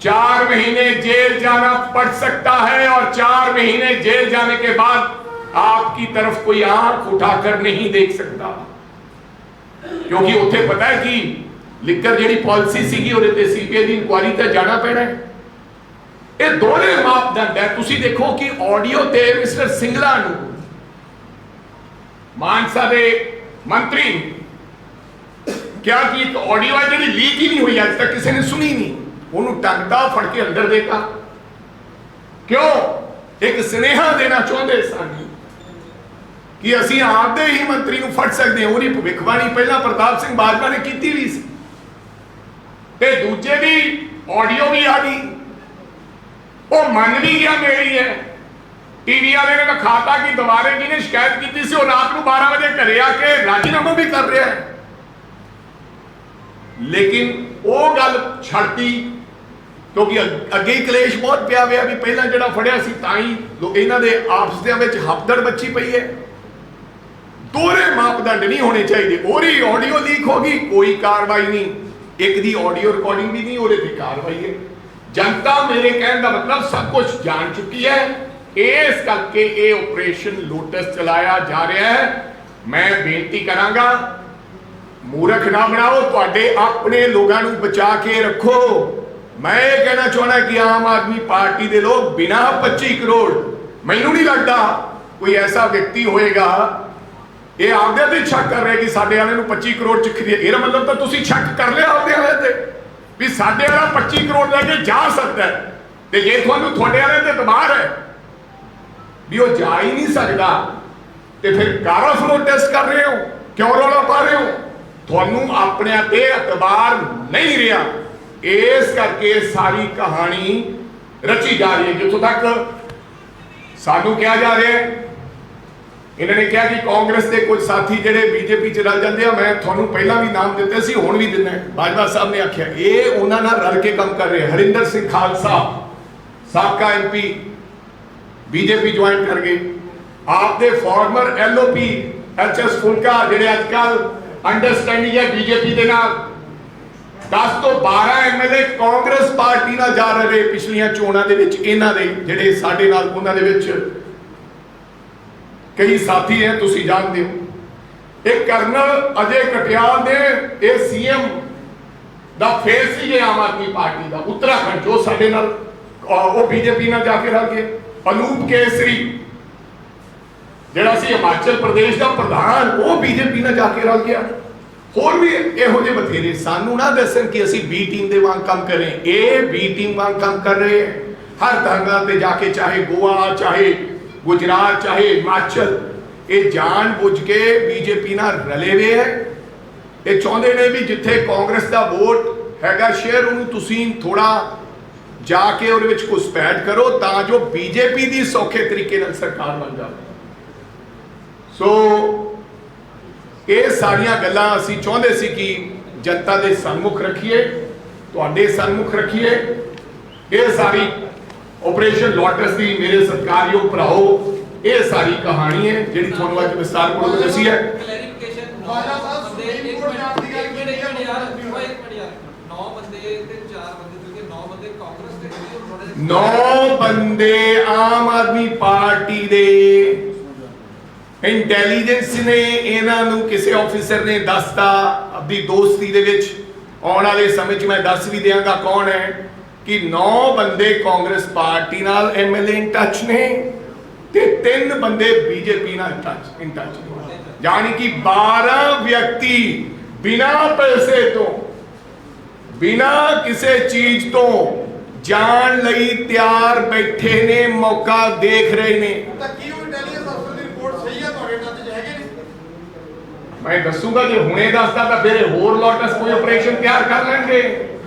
S2: 4 महीने जेल जाना पड़ सकता है और 4 महीने जेल जाने के बाद आपकी तरफ कोई आंख उठाकर नहीं देख सकता, क्योंकि उत्थे पता है कि लिकर जी पॉलिसी सी सीबीआई की इंक्वायरी तक जाना पैना है। ਇਹ ਦੋਹਰੇ ਮਾਪਦੰਡ ਹੈ। ਤੁਸੀਂ ਦੇਖੋ ਕਿ ਆਡੀਓ ਤੇ ਮਿਸਟਰ ਸਿੰਗਲਾ ਨੂੰ ਮਾਨਸਾ ਦੇ ਮੰਤਰੀ ਕਿਹਾ ਕਿ ਇੱਕ ਆਡੀਓ ਹੈ ਜਿਹੜੀ ਲੀਕ ਹੀ ਨਹੀਂ ਹੋਈ, ਅੱਜ ਤੱਕ ਕਿਸੇ ਨੇ ਸੁਣੀ ਨਹੀਂ, ਉਹਨੂੰ ਟੰਗਦਾ ਫੜ ਕੇ ਅੰਦਰ ਦੇਤਾ। ਕਿਉਂ? ਇੱਕ ਸੁਨੇਹਾ ਦੇਣਾ ਚਾਹੁੰਦੇ ਸਨ ਕਿ ਅਸੀਂ ਆਪਦੇ ਹੀ ਮੰਤਰੀ ਨੂੰ ਫੜ ਸਕਦੇ ਹਾਂ। ਉਹਦੀ ਭਵਿੱਖਬਾਣੀ ਪਹਿਲਾਂ ਪ੍ਰਤਾਪ ਸਿੰਘ ਬਾਜਵਾ ਨੇ ਕੀਤੀ ਵੀ ਸੀ, ਤੇ ਦੂਜੇ ਦੀ ਆਡੀਓ ਵੀ ਆ ਗਈ, ਉਹ ਮੰਨ ਵੀ ਗਿਆ ਮੇਰੀ ਹੈ। ਟੀਵੀ ਵਾਲੇ ਨੇ ਦਿਖਾਤਾ ਕਿ ਦੁਬਾਰੇ ਜਿਹਨੇ ਸ਼ਿਕਾਇਤ ਕੀਤੀ ਸੀ ਉਹ ਰਾਤ ਨੂੰ 12 ਵਜੇ ਘਰੇ ਆ ਕੇ ਰਾਜੀਨਾਮਾ ਵੀ ਕਰ ਰਿਹਾ ਹੈ। ਲੇਕਿਨ ਉਹ ਗੱਲ ਛੱਡਤੀ ਕਿਉਂਕਿ ਅੱਗੇ ਹੀ ਕਲੇਸ਼ ਬਹੁਤ ਪਿਆ ਹੋਇਆ ਵੀ ਪਹਿਲਾਂ ਜਿਹੜਾ ਫੜਿਆ ਸੀ ਤਾਂ ਹੀ ਇਹਨਾਂ ਦੇ ਆਪਸ ਦੇ ਵਿੱਚ ਹਫਦੜ ਬੱਚੀ ਪਈ ਹੈ। ਦੋਹਰੇ ਮਾਪਦੰਡ ਨਹੀਂ ਹੋਣੇ ਚਾਹੀਦੇ। ਉਹਦੀ ਆਡੀਓ ਲੀਕ ਹੋ ਗਈ, ਕੋਈ ਕਾਰਵਾਈ ਨਹੀਂ, ਇੱਕ ਦੀ ਆਡੀਓ ਰਿਕਾਰਡਿੰਗ ਵੀ ਨਹੀਂ, ਉਹਦੇ ਤੇ ਕਾਰਵਾਈ ਹੈ। ਜਨਤਾ ਮੇਰੇ ਕਹਿਣ ਦਾ ਮਤਲਬ ਸਭ ਕੁਝ ਜਾਣ ਚੁੱਕੀ ਹੈ। ਇਸ ਕਰਕੇ ਇਹ ਆਪਰੇਸ਼ਨ ਲੋਟਸ ਚਲਾਇਆ ਜਾ ਰਿਹਾ ਹੈ। ਮੈਂ ਬੇਨਤੀ ਕਰਾਂਗਾ, ਮੂਰਖ ਨਾ ਬਣਾਓ, ਤੁਹਾਡੇ ਆਪਣੇ ਲੋਕਾਂ ਨੂੰ ਬਚਾ ਕੇ ਰੱਖੋ। ਮੈਂ ਇਹ ਕਹਿਣਾ ਚਾਹੁੰਦਾ ਕਿ ਆਮ ਆਦਮੀ ਪਾਰਟੀ ਦੇ ਲੋਕ ਬਿਨਾਂ 25 ਕਰੋੜ, ਮੈਨੂੰ ਨਹੀਂ ਲੱਗਦਾ ਕੋਈ ਐਸਾ ਵਿਅਕਤੀ ਹੋਏਗਾ, ਇਹ ਆਪਦੇ ਤੇ ਸ਼ੱਕ ਕਰ ਰਿਹਾ ਕਿ ਸਾਡੇ ਵਾਲੇ ਨੂੰ 25 ਕਰੋੜ ਚ ਖਰੀਦ, ਇਹਦਾ ਮਤਲਬ ਤਾਂ ਤੁਸੀਂ ਸ਼ੱਕ ਕਰ ਲਿਆ ਆਪਦੇ ਵਾਲੇ ਤੇ ਵੀ ਸਾਡੇ ਵਾਲਾ 25 ਕਰੋੜ ਲੈ ਕੇ ਜਾ ਸਕਦਾ ਹੈ। ਤੇ ਜੇ ਤੁਹਾਨੂੰ ਤੁਹਾਡੇ ਵਾਲੇ ਤੇ ਇਤਬਾਰ ਹੈ ਵੀ ਉਹ ਜਾ ਹੀ ਨਹੀਂ ਸਕਦਾ, ਤੇ ਫਿਰ ਕਾਰਾ ਫਲੋ ਟੈਸਟ ਕਰ ਰਹੇ ਹੋ, ਕਿਉਂ ਰੌਲਾ ਪਾ ਰਹੇ ਹੋ? ਤੁਹਾਨੂੰ ਆਪਣਿਆਂ ਤੇ ਇਤਬਾਰ ਨਹੀਂ ਰਿਹਾ, ਇਸ ਕਰਕੇ ਸਾਰੀ ਕਹਾਣੀ ਰਚੀ ਜਾ ਰਹੀ ਹੈ। ਜਿੱਥੋਂ ਤੱਕ ਸਾਨੂੰ ਕਿਹਾ ਜਾ ਰਿਹਾ ਹੈ, ਇਹਨਾਂ ਨੇ ਕਿਹਾ ਕਿ ਕਾਂਗਰਸ ਦੇ ਕੁਝ ਸਾਥੀ ਜਿਹੜੇ ਬੀਜੇਪੀ ਚ ਰਲ ਜਾਂਦੇ ਆ, ਮੈਂ ਤੁਹਾਨੂੰ ਪਹਿਲਾਂ ਵੀ ਨਾਮ ਦਿੱਤੇ ਸੀ, ਹੁਣ ਵੀ ਦਿੰਦਾ। ਬਾਜਵਾ ਸਾਹਿਬ ਨੇ ਆਖਿਆ ਇਹ ਉਹਨਾਂ ਨਾਲ ਰਲ ਕੇ ਕੰਮ ਕਰ ਰਹੇ। ਹਰਿੰਦਰ ਸਿੰਘ ਖਾਲਸਾ ਸਾਬਕਾ MP ਬੀਜੇਪੀ ਜੁਆਇਨ ਕਰ ਗਏ। ਆਪਦੇ ਫਾਰਮਰ LOP HS ਫੁਲਕਾ ਜਿਹੜੇ ਅੱਜ ਕੱਲ ਅੰਡਰਸਟੈਂਡਿੰਗ ਹੈ ਬੀਜੇਪੀ ਦੇ ਨਾਲ, 10 ਤੋਂ 12 MLA ਕਾਂਗਰਸ ਪਾਰਟੀ ਨਾਲ ਜਾ ਰਹੇ ਪਿਛਲੀਆਂ ਚੋਣਾਂ ਦੇ ਵਿੱਚ। ਇਹਨਾਂ ਦੇ ਜਿਹੜੇ ਸਾਡੇ ਨਾਲ ਉਹਨਾਂ ਦੇ ਵਿੱਚ ਕਈ ਸਾਥੀ ਹੈ, ਤੁਸੀਂ ਜਾਣਦੇ ਹੋ। ਇਹ ਕਰਨਲ ਅਜੇ ਕਟਿਆਲ ਨੇ ਇਹ CM ਦਾ ਫੇਸ ਸੀ ਆਮ ਆਦਮੀ ਪਾਰਟੀ ਦਾ ਉੱਤਰਾਖੰਡ, ਜੋ ਸਾਡੇ ਨਾਲ ਉਹ ਬੀਜੇਪੀ ਨਾਲ ਜਾ ਕੇ ਰਲ ਗਏ। ਅਨੂਪ ਕੇਸਰੀ ਜਿਹੜਾ ਸੀ ਹਿਮਾਚਲ ਪ੍ਰਦੇਸ਼ ਦਾ ਪ੍ਰਧਾਨ, ਉਹ ਬੀਜੇਪੀ ਨਾਲ ਜਾ ਕੇ ਰਲ ਗਿਆ। ਹੋਰ ਵੀ ਇਹੋ ਜਿਹੇ ਬਥੇਰੇ। ਸਾਨੂੰ ਨਾ ਦੱਸਣ ਕਿ ਅਸੀਂ B ਟੀਮ ਦੇ ਵਾਂਗ ਕੰਮ ਕਰ ਰਹੇ, ਇਹ B ਟੀਮ ਵਾਂਗ ਕੰਮ ਕਰ ਰਹੇ ਹੈ। ਹਰ ਧਰਨਾ ਤੇ ਜਾ ਕੇ, ਚਾਹੇ ਗੋਆ, ਚਾਹੇ ਗੁਜਰਾਤ, ਚਾਹੇ ਹਿਮਾਚਲ, ਇਹ ਜਾਣ ਬੁੱਝ ਕੇ ਬੀਜੇਪੀ ਨਾਲ ਰਲੇ ਹੋਏ ਹੈ। ਇਹ ਚਾਹੁੰਦੇ ਨੇ ਵੀ ਜਿੱਥੇ ਕਾਂਗਰਸ ਦਾ ਵੋਟ ਹੈਗਾ ਸ਼ੇਅਰ, ਉਹਨੂੰ ਤੁਸੀਂ ਥੋੜਾ ਜਾ ਕੇ ਉਹਦੇ ਵਿੱਚ ਘੁਸਪੈਠ ਕਰੋ ਤਾਂ ਜੋ ਬੀਜੇਪੀ ਦੀ ਸੌਖੇ ਤਰੀਕੇ ਨਾਲ ਸਰਕਾਰ ਬਣ ਜਾਵੇ। ਸੋ ਇਹ ਸਾਰੀਆਂ ਗੱਲਾਂ ਅਸੀਂ ਚਾਹੁੰਦੇ ਸੀ ਕਿ ਜਨਤਾ ਦੇ ਸਨਮੁਖ ਰੱਖੀਏ, ਤੁਹਾਡੇ ਸਨਮੁਖ ਰੱਖੀਏ। ਇਹ ਸਾਰੀ ਆਪਰੇਸ਼ਨ ਲੋਟਸ ਦੀ ਮੇਰੇ ਸਤਿਕਾਰਯੋਗ ਭਰਾਓ, ਇਹ ਸਾਰੀ ਕਹਾਣੀ ਹੈ ਜਿਹੜੀ ਤੁਹਾਨੂੰ ਅੱਜ ਵਿਸਤਾਰਪੂਰਵਕ ਦੱਸੀ ਹੈ। ਨੌ ਬੰਦੇ ਆਮ ਆਦਮੀ ਪਾਰਟੀ ਦੇ ਇੰਟੈਲੀਜੈਂਸ ਨੇ ਇਹਨਾਂ ਨੂੰ ਕਿਸੇ ਆਫੀਸਰ ਨੇ ਦੱਸਤਾ ਆਪਣੀ ਦੋਸਤੀ ਦੇ ਵਿੱਚ। ਆਉਣ ਵਾਲੇ ਸਮੇਂ 'ਚ ਮੈਂ ਦੱਸ ਵੀ ਦਿਆਂਗਾ ਕੌਣ ਹੈ, ਕਿ 9 ਬੰਦੇ ਕਾਂਗਰਸ ਪਾਰਟੀ ਨਾਲ MLA ਇਨ ਟੱਚ ਨੇ ਤੇ 3 ਬੰਦੇ ਬੀਜੇਪੀ ਨਾਲ ਇਨ ਟੱਚ ਨੇ। ਯਾਨੀ ਕਿ 12 ਵਿਅਕਤੀ ਬਿਨਾਂ ਪੈਸੇ ਤੋਂ, ਬਿਨਾਂ ਕਿਸੇ ਚੀਜ਼ ਤੋਂ ਜਾਣ ਲਈ ਤਿਆਰ ਬੈਠੇ ਨੇ, ਮੌਕਾ ਦੇਖ ਰਹੇ ਨੇ। ਮੈਂ ਦੱਸੂਗਾ ਜੇ ਹੁਣੇ ਦੱਸਦਾ ਤਾਂ ਫਿਰ ਹੋਰ ਲੋਟਸ ਕੋਈ ਆਪਰੇਸ਼ਨ ਤਿਆਰ ਕਰ ਲੈਣਗੇ।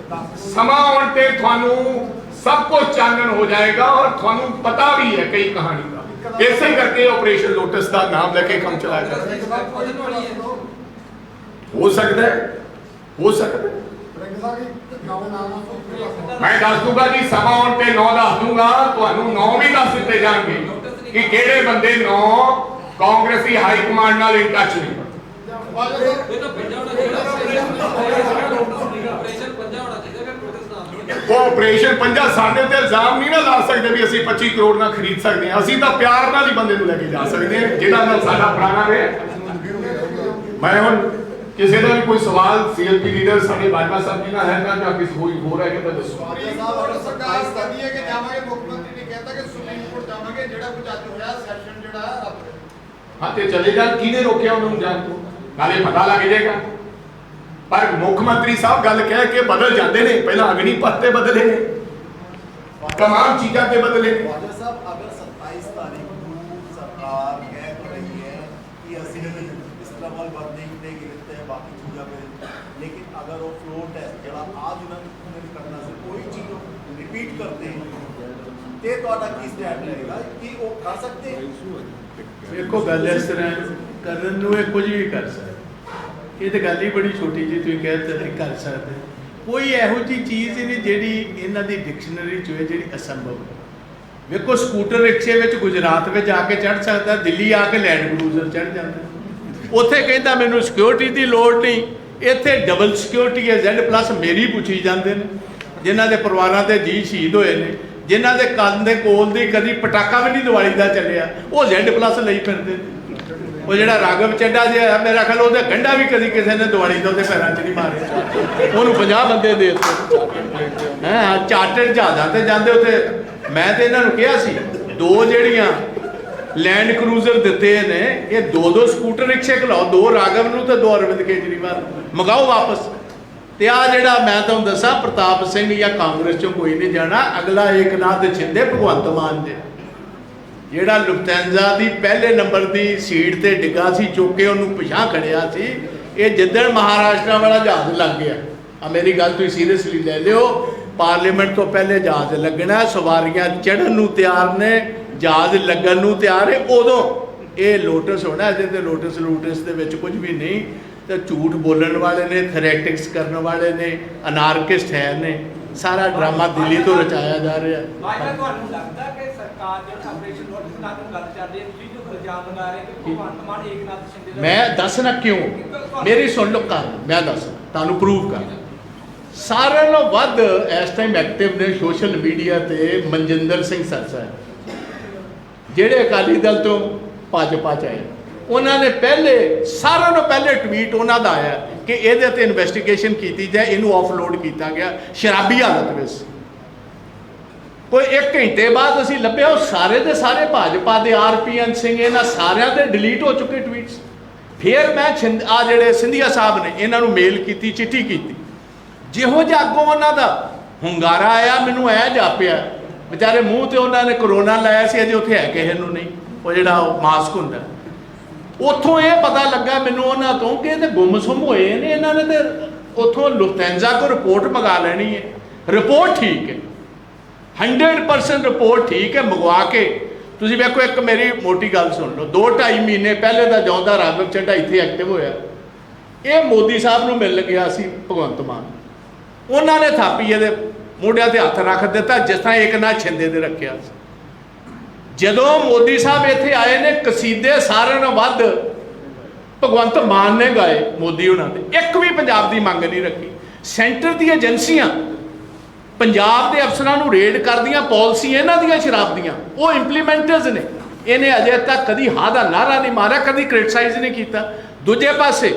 S2: ਸਮਾਂ ਆਉਣ ਤੇ ਤੁਹਾਨੂੰ ਸਭ ਕੁਝ ਚਾਨਣ ਹੋ ਜਾਏਗਾ ਔਰ ਤੁਹਾਨੂੰ ਪਤਾ ਵੀ ਹੈ ਕਈ ਕਹਾਣੀ ਦਾ। ਇਸੇ ਕਰਕੇ ਆਪਰੇਸ਼ਨ ਲੋਟਸ ਦਾ ਨਾਮ ਲੈ ਕੇ ਕੰਮ ਚਲਾਇਆ ਜਾ ਰਿਹਾ ਹੈ। ਹੋ ਸਕਦਾ ਹੈ, ਹੋ ਸਕਦਾ ਹੈ। ਮੈਂ ਦੱਸ ਦੂੰਗਾ ਜੀ, ਸਮਾਂ ਆਉਣ ਤੇ 9 ਦੱਸ ਦੂੰਗਾ, ਤੁਹਾਨੂੰ 9 ਵੀ ਦੱਸ ਦਿੱਤੇ ਜਾਣਗੇ ਕਿ ਕਿਹੜੇ ਬੰਦੇ 9 ਕਾਂਗਰਸੀ ਹਾਈ ਕਮਾਂਡ ਨਾਲ ਇਨ ਟੱਚ ਨੇ। ਉਹ ਆਪਰੇਸ਼ਨ ਪੰਜਾ ਸਾਡੇ ਤੇ ਇਲਜ਼ਾਮ ਨਹੀਂ ਨਾ ਲਾ ਸਕਦੇ ਵੀ ਅਸੀਂ 25 ਕਰੋੜ ਨਾਲ ਖਰੀਦ ਸਕਦੇ ਹਾਂ। ਅਸੀਂ ਤਾਂ ਪਿਆਰ ਨਾਲ ਹੀ ਬੰਦੇ ਨੂੰ ਲੈ ਕੇ ਜਾ ਸਕਦੇ ਹਾਂ ਜਿਹਨਾਂ ਨਾਲ ਸਾਡਾ ਪੁਰਾਣਾ ਰਿਹਾ। ਮੈਂ ਹੁਣ ਕਿਸੇ ਦਾ ਵੀ ਕੋਈ ਸਵਾਲ ਸੀਐਲਪੀ ਲੀਡਰ ਸਾਡੇ ਬਾਜਵਾ ਸਾਹਿਬ ਜੀ ਨਾਲ ਹੈ ਤਾਂ ਜਾਂ ਕਿਸੇ ਕੋਈ ਹੋਰ ਹੈ ਤਾਂ ਦੱਸੋ।
S3: ਸਰਕਾਰ ਕਹਿੰਦੀ ਹੈ ਕਿ ਜਾਵਾਂਗੇ, ਮੁੱਖ ਮੰਤਰੀ ਨੇ ਕਹਿੰਦਾ ਕਿ ਸੁਪਰੀਮ ਕੋਰਟ ਜਾਵਾਂਗੇ, ਜਿਹੜਾ ਕੁਝ ਅੱਜ ਹੋਇਆ ਸੈਸ਼ਨ ਜਿਹੜਾ ਰੱਦ।
S2: ਹਾਂ ਤੇ ਚਲੇ ਜਾਣ, ਕਿਹਨੇ ਰੋਕਿਆ ਉਹਨਾਂ ਨੂੰ ਜਾਣ ਤੋਂ? ਨਾਲੇ ਪਤਾ ਲੱਗ ਜਾਏਗਾ। ਪਰ ਮੁੱਖ ਮੰਤਰੀ ਸਾਹਿਬ ਗੱਲ ਕਹਿ ਕੇ ਬਦਲ ਜਾਂਦੇ ਨੇ, ਪਹਿਲਾਂ ਅਗਨੀਪਥ ਤੇ ਬਦਲੇ ਨੇ, तमाम चीज़ों के बदले।
S4: वाजा साहब, अगर 27 तारीख को सरकार कह तो रही है कि असं इस्तेमाल बंद नहीं गिरते हैं बाकी चीज़ों पे, लेकिन अगर वो फ्लो टेस्ट जरा आज उन्होंने करना से कोई चीज़ रिपीट करते हैं तो ਤੁਹਾਡਾ ਕੀ ਸਟੈਂਡ रहेगा कि वो कर सकते हैं?
S1: देखो गल इस तरह करन ਨੂੰ ਇਹ ਕੁਝ ਵੀ ਕਰ ਸਕਦਾ, ਇਹ ਤਾਂ ਗੱਲ ਹੀ ਬੜੀ ਛੋਟੀ ਜੀ ਤੁਸੀਂ ਕਹਿੰਦੇ ਨਹੀਂ ਕਰ ਸਕਦੇ। ਕੋਈ ਇਹੋ ਜਿਹੀ ਚੀਜ਼ ਹੀ ਨਹੀਂ ਜਿਹੜੀ ਇਹਨਾਂ ਦੀ ਡਿਕਸ਼ਨਰੀ 'ਚ ਹੋਏ ਜਿਹੜੀ ਅਸੰਭਵ ਹੈ। ਵੇਖੋ ਸਕੂਟਰ ਰਿਕਸ਼ੇ ਵਿੱਚ ਗੁਜਰਾਤ ਵਿੱਚ ਆ ਕੇ ਚੜ੍ਹ ਸਕਦਾ, ਦਿੱਲੀ ਆ ਕੇ ਲੈਂਡ ਕਰੂਜ਼ਰ ਚੜ੍ਹ ਜਾਂਦਾ। ਉੱਥੇ ਕਹਿੰਦਾ ਮੈਨੂੰ ਸਿਕਿਉਰਿਟੀ ਦੀ ਲੋੜ ਨਹੀਂ, ਇੱਥੇ ਡਬਲ ਸਿਕਿਉਰਿਟੀ ਹੈ Z+ ਮੇਰੀ ਪੁੱਛੀ ਜਾਂਦੇ ਨੇ, ਜਿਨ੍ਹਾਂ ਦੇ ਪਰਿਵਾਰਾਂ ਦੇ ਜੀ ਸ਼ਹੀਦ ਹੋਏ ਨੇ, ਜਿਨ੍ਹਾਂ ਦੇ ਕੰਨ ਦੇ ਕੋਲ ਦੀ ਕਦੀ ਪਟਾਕਾ ਵੀ ਨਹੀਂ ਦੀਵਾਲੀ ਦਾ ਚੱਲਿਆ, ਉਹ Z+ ਲਈ ਫਿਰਦੇ ਨੇ। ਉਹ ਜਿਹੜਾ ਰਾਘਵ ਚੱਡਾ ਜਿਹਾ ਮੇਰਾ ਖਿਆਲ ਉਹਦਾ ਗੰਢਾ ਵੀ ਕਦੀ ਕਿਸੇ ਨੇ ਦਿਵਾਲੀ ਦਾ ਉਹਦੇ ਪੈਰਾਂ 'ਚ ਨਹੀਂ ਮਾਰਿਆ, ਉਹਨੂੰ 50 ਬੰਦੇ ਦੇ ਦਿੱਤੇ। ਹਾਂ ਚਾਰਟਰ ਜਹਾਜ਼ਾਂ ਤੇ ਜਾਂਦੇ ਉੱਥੇ। ਮੈਂ ਤੇ ਇਹਨਾਂ ਨੂੰ ਕਿਹਾ ਸੀ ਦੋ ਜਿਹੜੀਆਂ ਲੈਂਡ ਕਰੂਜ਼ਰ ਦਿੱਤੇ ਨੇ, ਇਹ ਦੋ ਸਕੂਟਰ ਰਿਕਸ਼ੇ ਖਲਾਓ, 2 ਰਾਘਵ ਨੂੰ ਤੇ 2 ਅਰਵਿੰਦ ਕੇਜਰੀਵਾਲ ਮੰਗਾਓ ਵਾਪਸ। ਤੇ ਆ ਜਿਹੜਾ ਮੈਂ ਤੁਹਾਨੂੰ ਦੱਸਾਂ ਪ੍ਰਤਾਪ ਸਿੰਘ ਜਾਂ ਕਾਂਗਰਸ ਚੋਂ ਕੋਈ ਨਹੀਂ ਜਾਣਾ, ਅਗਲਾ ਏਕਨਾਥ ਸ਼ਿੰਦੇ ਭਗਵੰਤ ਮਾਨ ਦੇ ਜਿਹੜਾ ਲੁਫਤੈਂਜ਼ਾ ਦੀ ਪਹਿਲੇ ਨੰਬਰ ਦੀ ਸੀਟ ਤੇ ਡਿੱਗਾ ਸੀ, ਚੁੱਕ ਕੇ ਉਹਨੂੰ ਪਿਛਾਂ ਖੜਿਆ ਸੀ। ਇਹ ਜਿੱਦਣ ਮਹਾਰਾਸ਼ਟਰ ਵਾਲਾ ਜਹਾਜ਼ ਲੱਗ ਗਿਆ, ਆ ਮੇਰੀ ਗੱਲ ਤੁਸੀਂ ਸੀਰੀਅਸਲੀ ਲੈ ਲਿਓ, ਪਾਰਲੀਮੈਂਟ ਤੋਂ ਪਹਿਲੇ ਜਹਾਜ਼ ਲੱਗਣਾ, ਸਵਾਰੀਆਂ ਚੜ੍ਹਨ ਨੂੰ ਤਿਆਰ ਨੇ, ਜਹਾਜ਼ ਲੱਗਣ ਨੂੰ ਤਿਆਰ ਹੈ, ਉਦੋਂ ਇਹ ਲੋਟਸ ਹੋਣਾ। ਅਜੇ ਤੇ ਲੋਟਸ ਦੇ ਵਿੱਚ ਕੁਝ ਵੀ ਨਹੀਂ, ਤੇ ਝੂਠ ਬੋਲਣ ਵਾਲੇ ਨੇ, ਥਰੈਟਿਕਸ ਕਰਨ ਵਾਲੇ ਨੇ, ਅਨਾਰਕਿਸਟ ਹੈ ਨੇ, ਸਾਰਾ ਡਰਾਮਾ ਦਿੱਲੀ ਤੋਂ ਰਚਾਇਆ ਜਾ ਰਿਹਾ।
S5: ਤੁਹਾਨੂੰ ਲੱਗਦਾ ਕਿ ਸਰਕਾਰ ਜਿਹੜਾ ਆਪਰੇਸ਼ਨ ਲੋਟਸ ਨਾਲ ਗੱਲ ਚੱਲ ਰਹੀ ਹੈ, ਤੁਸੀਂ ਜੋ ਇਲਜ਼ਾਮ ਲਗਾ ਰਹੇ ਕਿ ਭਗਵੰਤ ਮਾਨ ਏਕਨਾਥ ਸ਼ਿੰਦੇ ਦਾ,
S1: ਮੈਂ ਦੱਸਣਾ ਕਿਉਂ, ਮੇਰੀ ਸੁਣ ਲਓ ਗੱਲ, ਮੈਂ ਦੱਸ ਤੁਹਾਨੂੰ ਪ੍ਰੂਵ ਕਰ। ਸਾਰਿਆਂ ਨਾਲੋਂ ਵੱਧ ਇਸ ਟਾਈਮ ਐਕਟਿਵ ਨੇ ਸੋਸ਼ਲ ਮੀਡੀਆ ਤੇ ਮਨਜਿੰਦਰ ਸਿੰਘ ਸਰਸਾ, ਜਿਹੜੇ ਅਕਾਲੀ ਦਲ ਤੋਂ ਭਾਜਪਾ 'ਚ ਆਏ। ਉਹਨਾਂ ਨੇ ਸਾਰਿਆਂ ਨੂੰ ਪਹਿਲੇ ਟਵੀਟ ਉਹਨਾਂ ਦਾ ਆਇਆ ਕਿ ਇਹਦੇ ਤੇ ਇਨਵੈਸਟੀਗੇਸ਼ਨ ਕੀਤੀ ਜਾਏ, ਇਹਨੂੰ ਆਫਲੋਡ ਕੀਤਾ ਗਿਆ ਸ਼ਰਾਬੀ ਹਾਲਤ ਵਿੱਚ। ਕੋਈ 1 ਘੰਟੇ ਬਾਅਦ ਅਸੀਂ ਲੱਭਿਆ ਉਹ ਸਾਰੇ ਦੇ ਸਾਰੇ ਭਾਜਪਾ ਦੇ RPN ਸਿੰਘ, ਇਹਨਾਂ ਸਾਰਿਆਂ ਦੇ ਡਿਲੀਟ ਹੋ ਚੁੱਕੇ ਟਵੀਟਸ। ਫਿਰ ਮੈਂ ਆ ਜਿਹੜੇ ਸਿੰਧੀਆ ਸਾਹਿਬ ਨੇ ਇਹਨਾਂ ਨੂੰ ਮੇਲ ਕੀਤੀ, ਚਿੱਠੀ ਕੀਤੀ, ਜਿਹੋ ਜਿਹਾ ਅੱਗੋਂ ਉਹਨਾਂ ਦਾ ਹੁੰਗਾਰਾ ਆਇਆ ਮੈਨੂੰ ਐ ਜਾਪਿਆ ਵਿਚਾਰੇ ਮੂੰਹ ਤੇ ਉਹਨਾਂ ਨੇ ਕਰੋਨਾ ਲਾਇਆ ਸੀ, ਅਜੇ ਉੱਥੇ ਹੈ ਕਿਸੇ ਨੂੰ ਨਹੀਂ, ਉਹ ਜਿਹੜਾ ਮਾਸਕ ਹੁੰਦਾ। ਉੱਥੋਂ ਇਹ ਪਤਾ ਲੱਗਾ ਮੈਨੂੰ ਉਹਨਾਂ ਤੋਂ ਕਿ ਇਹ ਤੇ ਗੁੰਮਸੁੰਮ ਹੋਏ ਨੇ, ਇਹਨਾਂ ਨੇ ਤੇ ਉੱਥੋਂ ਲੁਫਤੈਂਜ਼ਾ ਕੋ ਰਿਪੋਰਟ ਮੰਗਾ ਲੈਣੀ ਹੈ। ਰਿਪੋਰਟ ਠੀਕ ਹੈ, 100% ਰਿਪੋਰਟ ਠੀਕ ਹੈ, ਮੰਗਵਾ ਕੇ ਤੁਸੀਂ ਵੇਖੋ। ਇੱਕ ਮੇਰੀ ਮੋਟੀ ਗੱਲ ਸੁਣ ਲਓ, 2-2.5 ਮਹੀਨੇ ਪਹਿਲੇ ਦਾ ਜਿਉਂਦਾ ਰਾਘਵ ਚੱਡਾ ਇੱਥੇ ਐਕਟਿਵ ਹੋਇਆ, ਇਹ ਮੋਦੀ ਸਾਹਿਬ ਨੂੰ ਮਿਲ ਗਿਆ ਸੀ ਭਗਵੰਤ ਮਾਨ, ਉਹਨਾਂ ਨੇ ਥਾਪੀ ਇਹਦੇ ਮੋਢਿਆਂ ਤੇ ਹੱਥ ਰੱਖ ਦਿੱਤਾ ਜਿਸ ਤਰ੍ਹਾਂ ਏਕਨਾਥ ਸ਼ਿੰਦੇ ਦੇ ਰੱਖਿਆ ਸੀ। ਜਦੋਂ ਮੋਦੀ ਸਾਹਿਬ ਇੱਥੇ ਆਏ ਨੇ, ਕਸੀਦੇ ਸਾਰਿਆਂ ਨਾਲੋਂ ਵੱਧ ਭਗਵੰਤ ਮਾਨ ਨੇ ਗਾਏ ਮੋਦੀ ਉਹਨਾਂ ਦੇ, ਇੱਕ ਵੀ ਪੰਜਾਬ ਦੀ ਮੰਗ ਨਹੀਂ ਰੱਖੀ। ਸੈਂਟਰ ਦੀਆਂ ਏਜੰਸੀਆਂ ਪੰਜਾਬ ਦੇ ਅਫਸਰਾਂ ਨੂੰ ਰੇਡ ਕਰਦੀਆਂ, ਪਾਲਿਸੀ ਇਹਨਾਂ ਦੀਆਂ ਸ਼ਰਾਬ ਦੀਆਂ, ਉਹ ਇੰਪਲੀਮੈਂਟਰਸ ਨੇ। ਇਹਨੇ ਅਜੇ ਤੱਕ ਕਦੀ ਹਾਂ ਦਾ ਨਾਰਾ ਨਹੀਂ ਮਾਰਿਆ, ਕਦੀ ਕ੍ਰਿਟਿਸਾਈਜ਼ ਨਹੀਂ ਕੀਤਾ। ਦੂਜੇ ਪਾਸੇ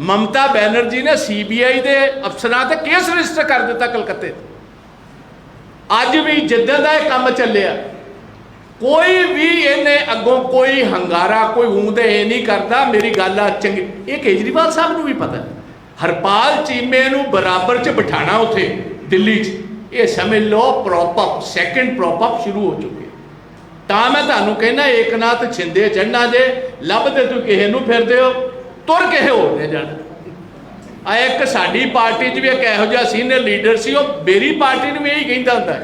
S1: ਮਮਤਾ ਬੈਨਰਜੀ ਨੇ CBI ਦੇ ਅਫਸਰਾਂ ਤੇ ਕੇਸ ਰਜਿਸਟਰ ਕਰ ਦਿੱਤਾ ਕਲਕੱਤੇ। ਅੱਜ ਵੀ ਜਿੱਦਾਂ ਦਾ ਇਹ ਕੰਮ ਚੱਲਿਆ, ਕੋਈ ਵੀ ਇਹਨੇ ਅੱਗੋਂ ਕੋਈ ਹੰਗਾਰਾ, ਕੋਈ ਊਂਦੇ ਇਹ ਨਹੀਂ ਕਰਦਾ। ਮੇਰੀ ਗੱਲ ਆ ਚੰਗੀ, ਇਹ ਕੇਜਰੀਵਾਲ ਸਾਹਿਬ ਨੂੰ ਵੀ ਪਤਾ, ਹਰਪਾਲ ਚੀਮੇ ਨੂੰ ਬਰਾਬਰ 'ਚ ਬਿਠਾਣਾ ਉੱਥੇ ਦਿੱਲੀ 'ਚ, ਇਹ ਸਮਝ ਲਓ ਪ੍ਰੋਪ ਸੈਕਿੰਡ ਪ੍ਰੋਪ ਸ਼ੁਰੂ ਹੋ ਚੁੱਕੇ। ਤਾਂ ਮੈਂ ਤੁਹਾਨੂੰ ਕਹਿੰਦਾ ਏਕਨਾਥ ਸ਼ਿੰਦੇ ਚੜ੍ਹਨਾ ਜੇ ਲੱਭਦੇ ਤੂੰ ਕਿਸੇ ਨੂੰ ਫਿਰਦੇ ਹੋ, ਤੁਰ ਕਿਸੇ ਹੋਰ ਨੇ ਜਾਣਾ। ਆ ਇੱਕ ਸਾਡੀ ਪਾਰਟੀ 'ਚ ਵੀ ਇੱਕ ਇਹੋ ਜਿਹਾ ਸੀਨੀਅਰ ਲੀਡਰ ਸੀ, ਉਹ ਮੇਰੀ ਪਾਰਟੀ ਨੂੰ ਵੀ ਇਹੀ ਕਹਿੰਦਾ ਹੁੰਦਾ,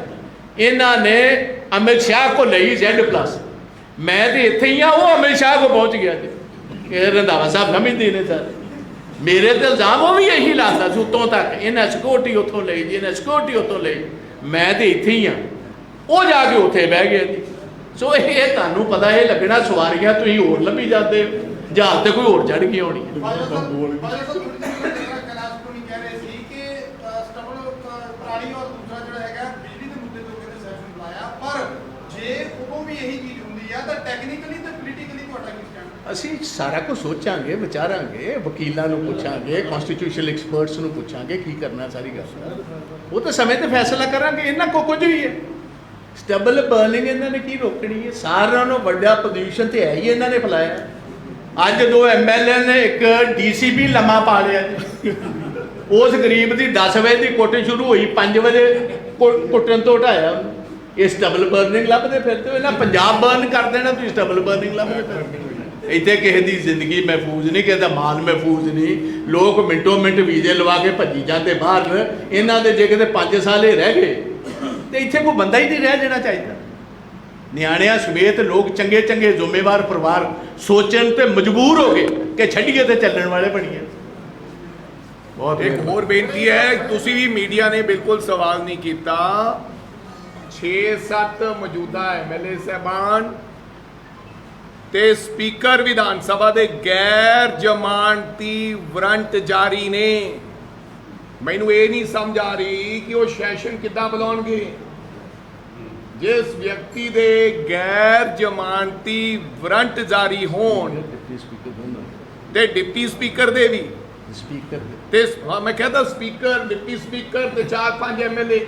S1: ਇਹਨਾਂ ਨੇ ਅਮਿਤ ਸ਼ਾਹ ਕੋ ਲਈ Z+, ਮੈਂ ਤੇ ਇੱਥੇ ਹੀ ਆ, ਉਹ ਅਮਿਤ ਸ਼ਾਹ ਕੋ ਪਹੁੰਚ ਗਿਆ ਜੀ। ਇਹ ਰੰਧਾਵਾ ਸਾਹਿਬ ਸਮਝਦੇ ਨੇ ਸਰ, ਮੇਰੇ ਤੇ ਇਲਜ਼ਾਮ ਉਹ ਵੀ ਇਹੀ ਲਾਉਂਦਾ ਸੀ ਉੱਤੋਂ ਤੱਕ, ਇਹਨਾਂ ਸਿਕਿਉਰਿਟੀ ਉੱਥੋਂ ਲਈ ਜੀ, ਇਹਨਾਂ ਸਿਕਿਉਰਿਟੀ ਉੱਥੋਂ ਲਈ, ਮੈਂ ਤੇ ਇੱਥੇ ਹੀ ਆ, ਉਹ ਜਾ ਕੇ ਉੱਥੇ ਬਹਿ ਗਿਆ ਜੀ। ਸੋ ਇਹ ਤੁਹਾਨੂੰ ਪਤਾ ਇਹ ਲੱਗਣਾ ਸਵਾਰੀਆਂ ਤੁਸੀਂ ਹੋਰ ਲੱਭੀ ਜਾਂਦੇ, ਜਹਾਜ਼ ਤੇ ਕੋਈ ਹੋਰ ਚੜ੍ਹ ਗਈ ਹੋਣੀ ਅਸੀਂ ਸਾਰਾ ਕੁਝ ਸੋਚਾਂਗੇ, ਵਿਚਾਰਾਂਗੇ, ਵਕੀਲਾਂ ਨੂੰ ਪੁੱਛਾਂਗੇ, ਕਨਸਟੀਟਿਊਸ਼ਨਲ ਐਕਸਪਰਟਸ ਨੂੰ ਪੁੱਛਾਂਗੇ ਕੀ ਕਰਨਾ ਸਾਰੀ ਗੱਲ ਦਾ। ਉਹ ਤਾਂ ਸਮੇਂ ਤੇ ਫੈਸਲਾ ਕਰਾਂਗੇ। ਇਹਨਾਂ ਕੋ ਕੁਝ ਵੀ ਹੈ। ਸਟਬਲ ਬਰਨਿੰਗ ਇਹਨਾਂ ਨੇ ਕੀ ਰੋਕਣੀ ਹੈ? ਸਾਰਿਆਂ ਨੂੰ ਵੱਡਾ ਪੋਲਿਊਸ਼ਨ ਤੇ ਹੈ ਹੀ ਇਹਨਾਂ ਨੇ ਫੈਲਾਇਆ। ਅੱਜ 2 MLA ਨੇ ਇੱਕ DCP ਲੰਮਾ ਪਾ ਲਿਆ ਜੀ। ਉਸ ਗਰੀਬ ਦੀ 10 ਵਜੇ ਦੀ ਕੁੱਟ ਸ਼ੁਰੂ ਹੋਈ, 5 ਵਜੇ ਕੁੱਟਣ ਤੋਂ ਹਟਾਇਆ ਉਹਨੂੰ। ਇਹ ਸਟਬਲ ਬਰਨਿੰਗ ਲੱਭਦੇ ਫਿਰਦੇ ਹੋ। ਇਹਨਾਂ ਪੰਜਾਬ ਬਰਨ ਕਰ ਦੇਣਾ, ਤੁਸੀਂ ਸਟਬਲ ਬਰਨਿੰਗ ਲੱਭਦੇ ਫਿਰਦੇ ਹੋ। ਇੱਥੇ ਕਿਸੇ ਦੀ ਜ਼ਿੰਦਗੀ ਮਹਿਫੂਜ਼ ਨਹੀਂ, ਕਿਸੇ ਦਾ ਮਾਲ ਮਹਿਫੂਜ਼ ਨਹੀਂ। ਲੋਕ ਮਿੰਟੋ ਮਿੰਟ ਵੀਜ਼ੇ ਲਵਾ ਕੇ ਭੱਜੀ ਜਾਂਦੇ ਬਾਹਰ। ਇਹਨਾਂ ਦੇ ਜੇ ਕਿਤੇ 5 ਸਾਲ ਹੀ ਰਹਿ ਗਏ ਤੇ ਇੱਥੇ ਕੋਈ ਬੰਦਾ ਹੀ ਨਹੀਂ ਰਹਿ ਜਾਣਾ ਚਾਹੀਦਾ। ਨਿਆਣਿਆਂ ਸਮੇਤ ਲੋਕ ਚੰਗੇ ਚੰਗੇ ਜ਼ਿੰਮੇਵਾਰ ਪਰਿਵਾਰ ਸੋਚਣ ਤੇ ਮਜਬੂਰ ਹੋ ਗਏ ਕਿ ਛੱਡੀਏ ਤੇ ਚੱਲਣ ਵਾਲੇ ਬਣੀਏ। ਬਹੁਤ
S2: ਇੱਕ ਹੋਰ ਬੇਨਤੀ ਹੈ, ਤੁਸੀਂ ਵੀ ਮੀਡੀਆ ਨੇ ਬਿਲਕੁਲ ਸਵਾਲ ਨਹੀਂ ਕੀਤਾ। 6-7 ਮੌਜੂਦਾ MLA ਸਾਹਿਬਾਨ ਤੇ ਸਪੀਕਰ ਵਿਧਾਨ ਸਭਾ ਦੇ ਗੈਰ ਜ਼ਮਾਨਤੀ ਵਾਰੰਟ ਜਾਰੀ ਨੇ। ਮੈਨੂੰ ਇਹ ਨਹੀਂ ਸਮਝ ਆ ਰਹੀ ਕਿ ਉਹ ਸੈਸ਼ਨ ਕਿੱਦਾਂ ਬੁਲਾਉਣਗੇ। ਜਿਸ ਵਿਅਕਤੀ ਦੇ ਗੈਰ ਜ਼ਮਾਨਤੀ ਵਾਰੰਟ ਜਾਰੀ ਹੋਣ ਤੇ ਡਿਪਟੀ ਸਪੀਕਰ ਦੇ ਵੀ ਤੇ ਮੈਂ ਕਹਿੰਦਾ ਸਪੀਕਰ, ਡਿਪਟੀ ਸਪੀਕਰ ਤੇ 4-5 MLA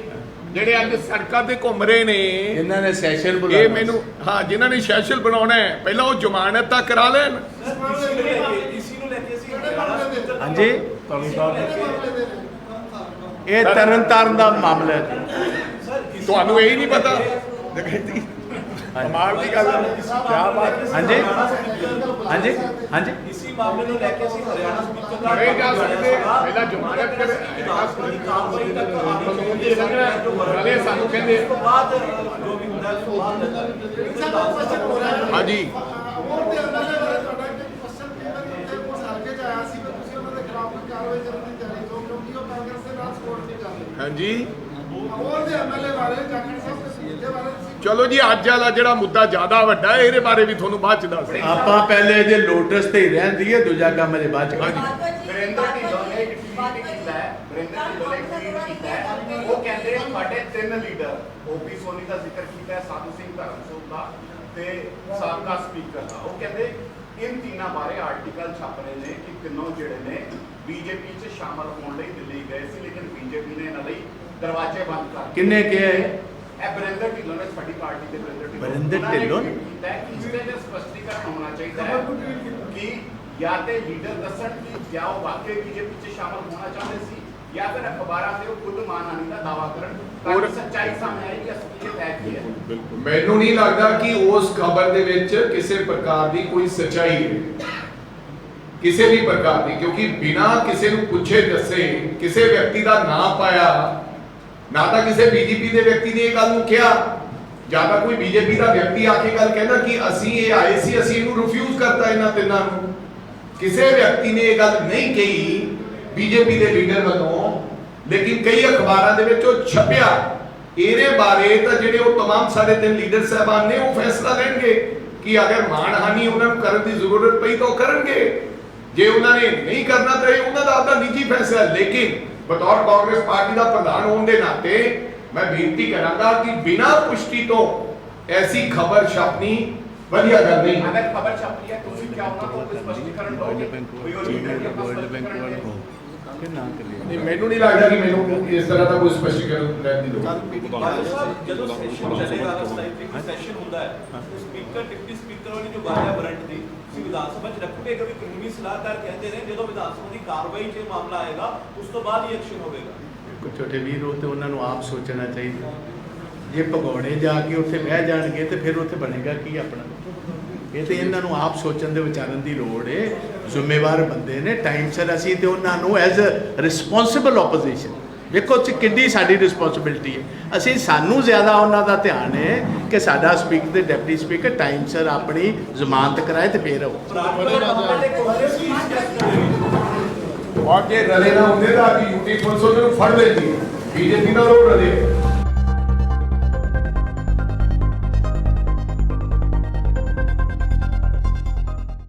S2: ਜਿਹੜੇ ਅੱਜ ਸੜਕਾਂ ਤੇ ਘੁੰਮ ਰਹੇ ਨੇ,
S1: ਇਹਨਾਂ ਨੇ ਸੈਸ਼ਨ
S2: ਇਹ
S1: ਬੁਲਾਇਆ।
S2: ਮੈਨੂੰ ਜਿਨ੍ਹਾਂ ਨੇ ਸੈਸ਼ਨ ਬਣਾਉਣਾ ਹੈ, ਪਹਿਲਾਂ ਉਹ ਜ਼ਮਾਨਤ ਤਾਂ ਕਰਾ ਲੈਣ।
S1: ਹਾਂਜੀ, ਇਹ ਤਰਨਤਾਰਨ ਦਾ ਮਾਮਲਾ ਹੈ।
S2: ਤੁਹਾਨੂੰ ਇਹ ਨਹੀਂ ਪਤਾ? ਕਮਾਲ ਦੀ ਗੱਲ ਹੈ। ਕਿਆ ਬਾਤ ਹੈ।
S1: ਹਾਂਜੀ ਹਾਂਜੀ ਹਾਂਜੀ।
S4: इसी मामले को लेकर ਅਸੀਂ ਹਰਿਆਣਾ ਸਪੀਕਰ ਨਾਲ
S2: ਇਹ ਜਾ ਸਕਦੇ ਪਹਿਲਾਂ ਜ਼ਮਾਨਤ ਕਰੇ ਕਾਨੂੰਨ ਦੀ ਸੰਗ੍ਰਹਿ ਨਾਲੇ ਸਾਨੂੰ ਕਹਿੰਦੇ
S4: ਉਸ ਤੋਂ ਬਾਅਦ ਜੋ ਵੀ ਹੁੰਦਾ ਉਸ ਤੋਂ ਬਾਅਦ
S2: ਹਾਂਜੀ
S3: ਉਹਦੇ ਅੰਦਰ ਤੁਹਾਡਾ ਇੱਕ ਕੁਐਸਚਨ ਪੇਪਰ ਉੱਤੇ ਉਸ ਹਲਕੇ 'ਚ ਆਇਆ ਸੀ ਕਿ ਤੁਸੀਂ ਉਹਨਾਂ ਦੇ ਖਿਲਾਫ ਕੋਈ ਕਾਰਵਾਈ ਕਰਨ ਦੀ ਤਿਆਰੀ ਹੋ, ਕਿਉਂਕਿ ਉਹ ਕਾਂਗਰਸ ਦੇ ਨਾਲ ਸਪੋਰਟ ਨਹੀਂ ਕਰ ਰਹੇ।
S2: ਹਾਂਜੀ
S3: ਉਹਦੇ MLA ਬਾਰੇ ਜਾਖੜ ਸਾਹਿਬ ਦੇ ਬਾਰੇ ਤੁਸੀਂ
S2: ਚਲੋ ਜੀ, ਅੱਜ ਵਾਲਾ ਜਿਹੜਾ ਮੁੱਦਾ ਜ਼ਿਆਦਾ ਵੱਡਾ ਹੈ, ਇਹਦੇ ਬਾਰੇ ਵੀ ਤੁਹਾਨੂੰ ਬਾਅਦ ਚ ਦੱਸਦੇ ਹਾਂ।
S1: ਆਪਾਂ ਪਹਿਲੇ ਜੇ ਲੋਟਸ ਤੇ ਹੀ ਰਹਿੰਦੀ ਹੈ, ਦੂਜਾ ਕੰਮ ਅਜੇ ਬਾਅਦ ਚ ਕਰਾਂਗੇ।
S4: ਵਰਿੰਦਰ ਢਿੱਲੋਂ ਨੇ ਇੱਕ ਟਵੀਟ ਕੀਤਾ ਹੈ। ਵਰਿੰਦਰ ਢਿੱਲੋਂ ਨੇ ਟਵੀਟ ਕੀਤਾ ਹੈ। ਉਹ ਕਹਿੰਦੇ ਸਾਡੇ 3 ਲੀਡਰ OP ਸੋਨੀ ਦਾ ਜ਼ਿਕਰ ਕੀਤਾ ਹੈ, ਸਾਧੂ ਸਿੰਘ ਧਰਮਸੋਤ ਦਾ ਤੇ ਸਾਬਕਾ ਸਪੀਕਰ ਦਾ। ਉਹ ਕਹਿੰਦੇ ਇਨ ਤਿੰਨਾਂ ਬਾਰੇ ਆਰਟੀਕਲ ਛਪ ਰਹੇ ਨੇ ਕਿ ਤਿੰਨੋਂ ਜਿਹੜੇ ਨੇ BJP 'ਚ ਸ਼ਾਮਲ ਹੋਣ ਲਈ ਦਿੱਲੀ ਗਏ ਸੀ, ਲੇਕਿਨ BJP ਨੇ ਇਹਨਾਂ ਲਈ ਦਰਵਾਜ਼ੇ ਬੰਦ ਕਰ ਦਿੱਤੇ।
S1: ਕਿੰਨੇ ਕਿਹਾ ਹੈ?
S4: ਇਹ ਵਰਿੰਦਰ ਢਿੱਲੋਂ ਨੇ ਸਾਡੀ ਪਾਰਟੀ ਦੇ
S1: ਵਰਿੰਦਰ ਢਿੱਲੋਂ ਨੇ
S4: ਕੀਤਾ ਹੈ ਕਿ ਇਸ ਤੇ ਸਪਸ਼ਟੀਕਰਨ ਹੋਣਾ ਚਾਹੀਦਾ ਹੈ ਕਿ ਜਾਂ ਤੇ ਲੀਡਰ ਦੱਸਣ ਕਿ ਕਿਆ ਉਹ ਵਾਕਈ BJP 'ਚ ਸ਼ਾਮਲ ਹੋਣਾ ਚਾਹੁੰਦੇ ਸੀ, ਜਾਂ ਫਿਰ ਅਖਬਾਰਾਂ ਤੇ ਉਹ ਖੁਦ ਮਾਨਹਾਨੀ ਦਾ ਦਾਅਵਾ ਕਰਨ ਤਾਂ ਕਿ ਸੱਚਾਈ ਸਾਹਮਣੇ ਆਏ ਕਿ ਅਸਲੀਅਤ ਹੈ ਕੀ ਹੈ।
S2: ਮੈਨੂੰ ਨਹੀਂ ਲੱਗਦਾ ਕਿ ਉਸ ਖਬਰ ਦੇ ਵਿੱਚ ਕਿਸੇ ਪ੍ਰਕਾਰ ਦੀ ਕੋਈ ਸੱਚਾਈ ਹੈ, ਕਿਸੇ ਵੀ ਪ੍ਰਕਾਰ ਦੀ, ਕਿਉਂਕਿ ਬਿਨਾਂ ਕਿਸੇ ਨੂੰ ਪੁੱਛੇ ਦੱਸੇ ਕਿਸੇ ਵਿਅਕਤੀ ਦਾ ਨਾਂ ਪਾਇਆ ਨਾ। ਤਾਂ ਕਿਸੇ BJP ਦੇ ਵਿਅਕਤੀ ਨੇ ਇਹ ਗੱਲ ਨੂੰ ਕਿਹਾ, ਜਾਂ ਤਾਂ ਕੋਈ BJP ਦਾ ਵਿਅਕਤੀ ਆ ਕੇ ਗੱਲ ਕਹਿੰਦਾ ਕਿ ਅਸੀਂ ਇਹ ਆਏ ਸੀ, ਅਸੀਂ ਇਹਨੂੰ ਰਿਫਿਊਜ਼ ਕਰਤਾ ਇਹਨਾਂ ਤਿੰਨਾਂ ਨੂੰ। ਕਿਸੇ ਵਿਅਕਤੀ ਨੇ ਇਹ ਗੱਲ ਨਹੀਂ ਕਹੀ BJP ਦੇ ਲੀਡਰ ਵੱਲੋਂ, ਲੇਕਿਨ ਕਈ ਅਖਬਾਰਾਂ ਦੇ ਵਿੱਚ ਉਹ ਛਪਿਆ। ਇਹਦੇ ਬਾਰੇ ਤਾਂ ਜਿਹੜੇ ਉਹ तमाम ਸਾਡੇ 3 ਲੀਡਰ ਸਾਹਿਬਾਨ ਨੇ ਉਹ ਫੈਸਲਾ ਲੈਣਗੇ ਕਿ ਅਗਰ ਮਾਣਹਾਨੀ ਉਹਨਾਂ ਨੂੰ ਕਰਨ ਦੀ ਜ਼ਰੂਰਤ ਪਈ ਤਾਂ ਉਹ ਕਰਨਗੇ। ਜੇ ਉਹਨਾਂ ਨੇ ਨਹੀਂ ਕਰਨਾ ਤਾਂ ਇਹ ਉਹਨਾਂ ਦਾ ਆਪਣਾ ਨਿੱਜੀ ਫੈਸਲਾ। ਲੇਕਿਨ ਬਤੌਰ ਕਾਂਗਰਸ ਪਾਰਟੀ ਦਾ ਪ੍ਰਧਾਨ ਹੋਣ ਦੇ ਨਾਤੇ ਮੈਂ ਬੇਨਤੀ ਕਰਾਂਗਾ ਕਿ ਬਿਨਾਂ ਪੁਸ਼ਟੀ ਤੋਂ ਐਸੀ ਖਬਰ ਛਾਪਣੀ ਵਧੀਆ ਗੱਲ ਨਹੀਂ।
S4: अगर खबर छप रही है तो फिर क्या होगा, तो स्पष्टीकरण दोगे कोई और लीडर के पास स्पष्टीकरण है।
S2: ਨਹੀਂ, ਮੈਨੂੰ ਨਹੀਂ ਲੱਗਦਾ ਕਿ ਮੈਨੂੰ ਇਸ ਤਰ੍ਹਾਂ ਦਾ ਕੋਈ ਸਪਸ਼ਟੀਕਰਨ ਲੈਣ ਦੀ ਲੋੜ ਹੈ।
S6: ਜਦੋਂ ਸੈਸ਼ਨ ਚੱਲੇਗਾ, ਇੱਕ ਸੈਸ਼ਨ ਹੁੰਦਾ ਹੈ, ਸਪੀਕਰ ਡਿਪਟੀ ਸਪੀਕਰ ਵਾਲੀ ਜੋ ਗੱਲ ਹੈ ਵਾਰੰਟ ਦੀ, ਤੁਸੀਂ ਵਿਧਾਨ ਸਭਾ 'ਚ ਰੱਖੋਗੇ ਕਿ ਕਾਨੂੰਨੀ ਸਲਾਹਕਾਰ ਕਹਿੰਦੇ ਨੇ ਜਦੋਂ ਵਿਧਾਨ ਸਭਾ ਦੀ ਕਾਰਵਾਈ 'ਚ ਮਾਮਲਾ ਆਏਗਾ ਉਸ ਤੋਂ ਬਾਅਦ ਹੀ ਐਕਸ਼ਨ ਹੋਵੇਗਾ।
S1: ਛੋਟੇ ਵੀਰ ਉਹ ਤੇ ਉਹਨਾਂ ਨੂੰ ਆਪ ਸੋਚਣਾ ਚਾਹੀਦਾ। ਜੇ ਭਗੌੜੇ ਜਾ ਕੇ ਉੱਥੇ ਬਹਿ ਜਾਣਗੇ ਤੇ ਫਿਰ ਉੱਥੇ ਬਣੇਗਾ ਕੀ ਆਪਣਾ? ਇਹ ਤੇ ਇਹਨਾਂ ਨੂੰ ਆਪ ਸੋਚਣ ਦੇ ਵਿਚਾਰਨ ਦੀ ਲੋੜ ਹੈ। ਜ਼ਿੰਮੇਵਾਰ ਬੰਦੇ ਨੇ, ਟਾਈਮ ਸਿਰ ਅਸੀਂ ਤੇ ਉਹਨਾਂ ਨੂੰ ਐਜ਼ ਅ ਰਿਸਪੌਂਸਿਬਲ ਆਪੋਜੀਸ਼ਨ ਵੇਖੋ ਚ ਕਿੰਨੀ ਸਾਡੀ ਰਿਸਪੌਂਸਿਬਿਲਟੀ ਹੈ। ਅਸੀਂ ਸਾਨੂੰ ਜ਼ਿਆਦਾ ਉਹਨਾਂ ਦਾ ਧਿਆਨ ਹੈ ਕਿ ਸਾਡਾ ਸਪੀਕਰ ਤੇ ਡਿਪਟੀ ਸਪੀਕਰ ਟਾਈਮ ਸਿਰ ਆਪਣੀ ਜ਼ਮਾਨਤ ਕਰਾਏ ਤੇ ਫੇਰ ਆਓ।
S2: ਔਰ ਜੇ ਰਲੇ ਨਾ ਹੁੰਦੇ ਤਾਂ ਕਿ UT ਪੁਲਿਸ ਉਹਨਾਂ ਨੂੰ ਫੜ ਲੈਂਦੀ। BJP ਨਾਲ ਉਹ ਰਲੇ।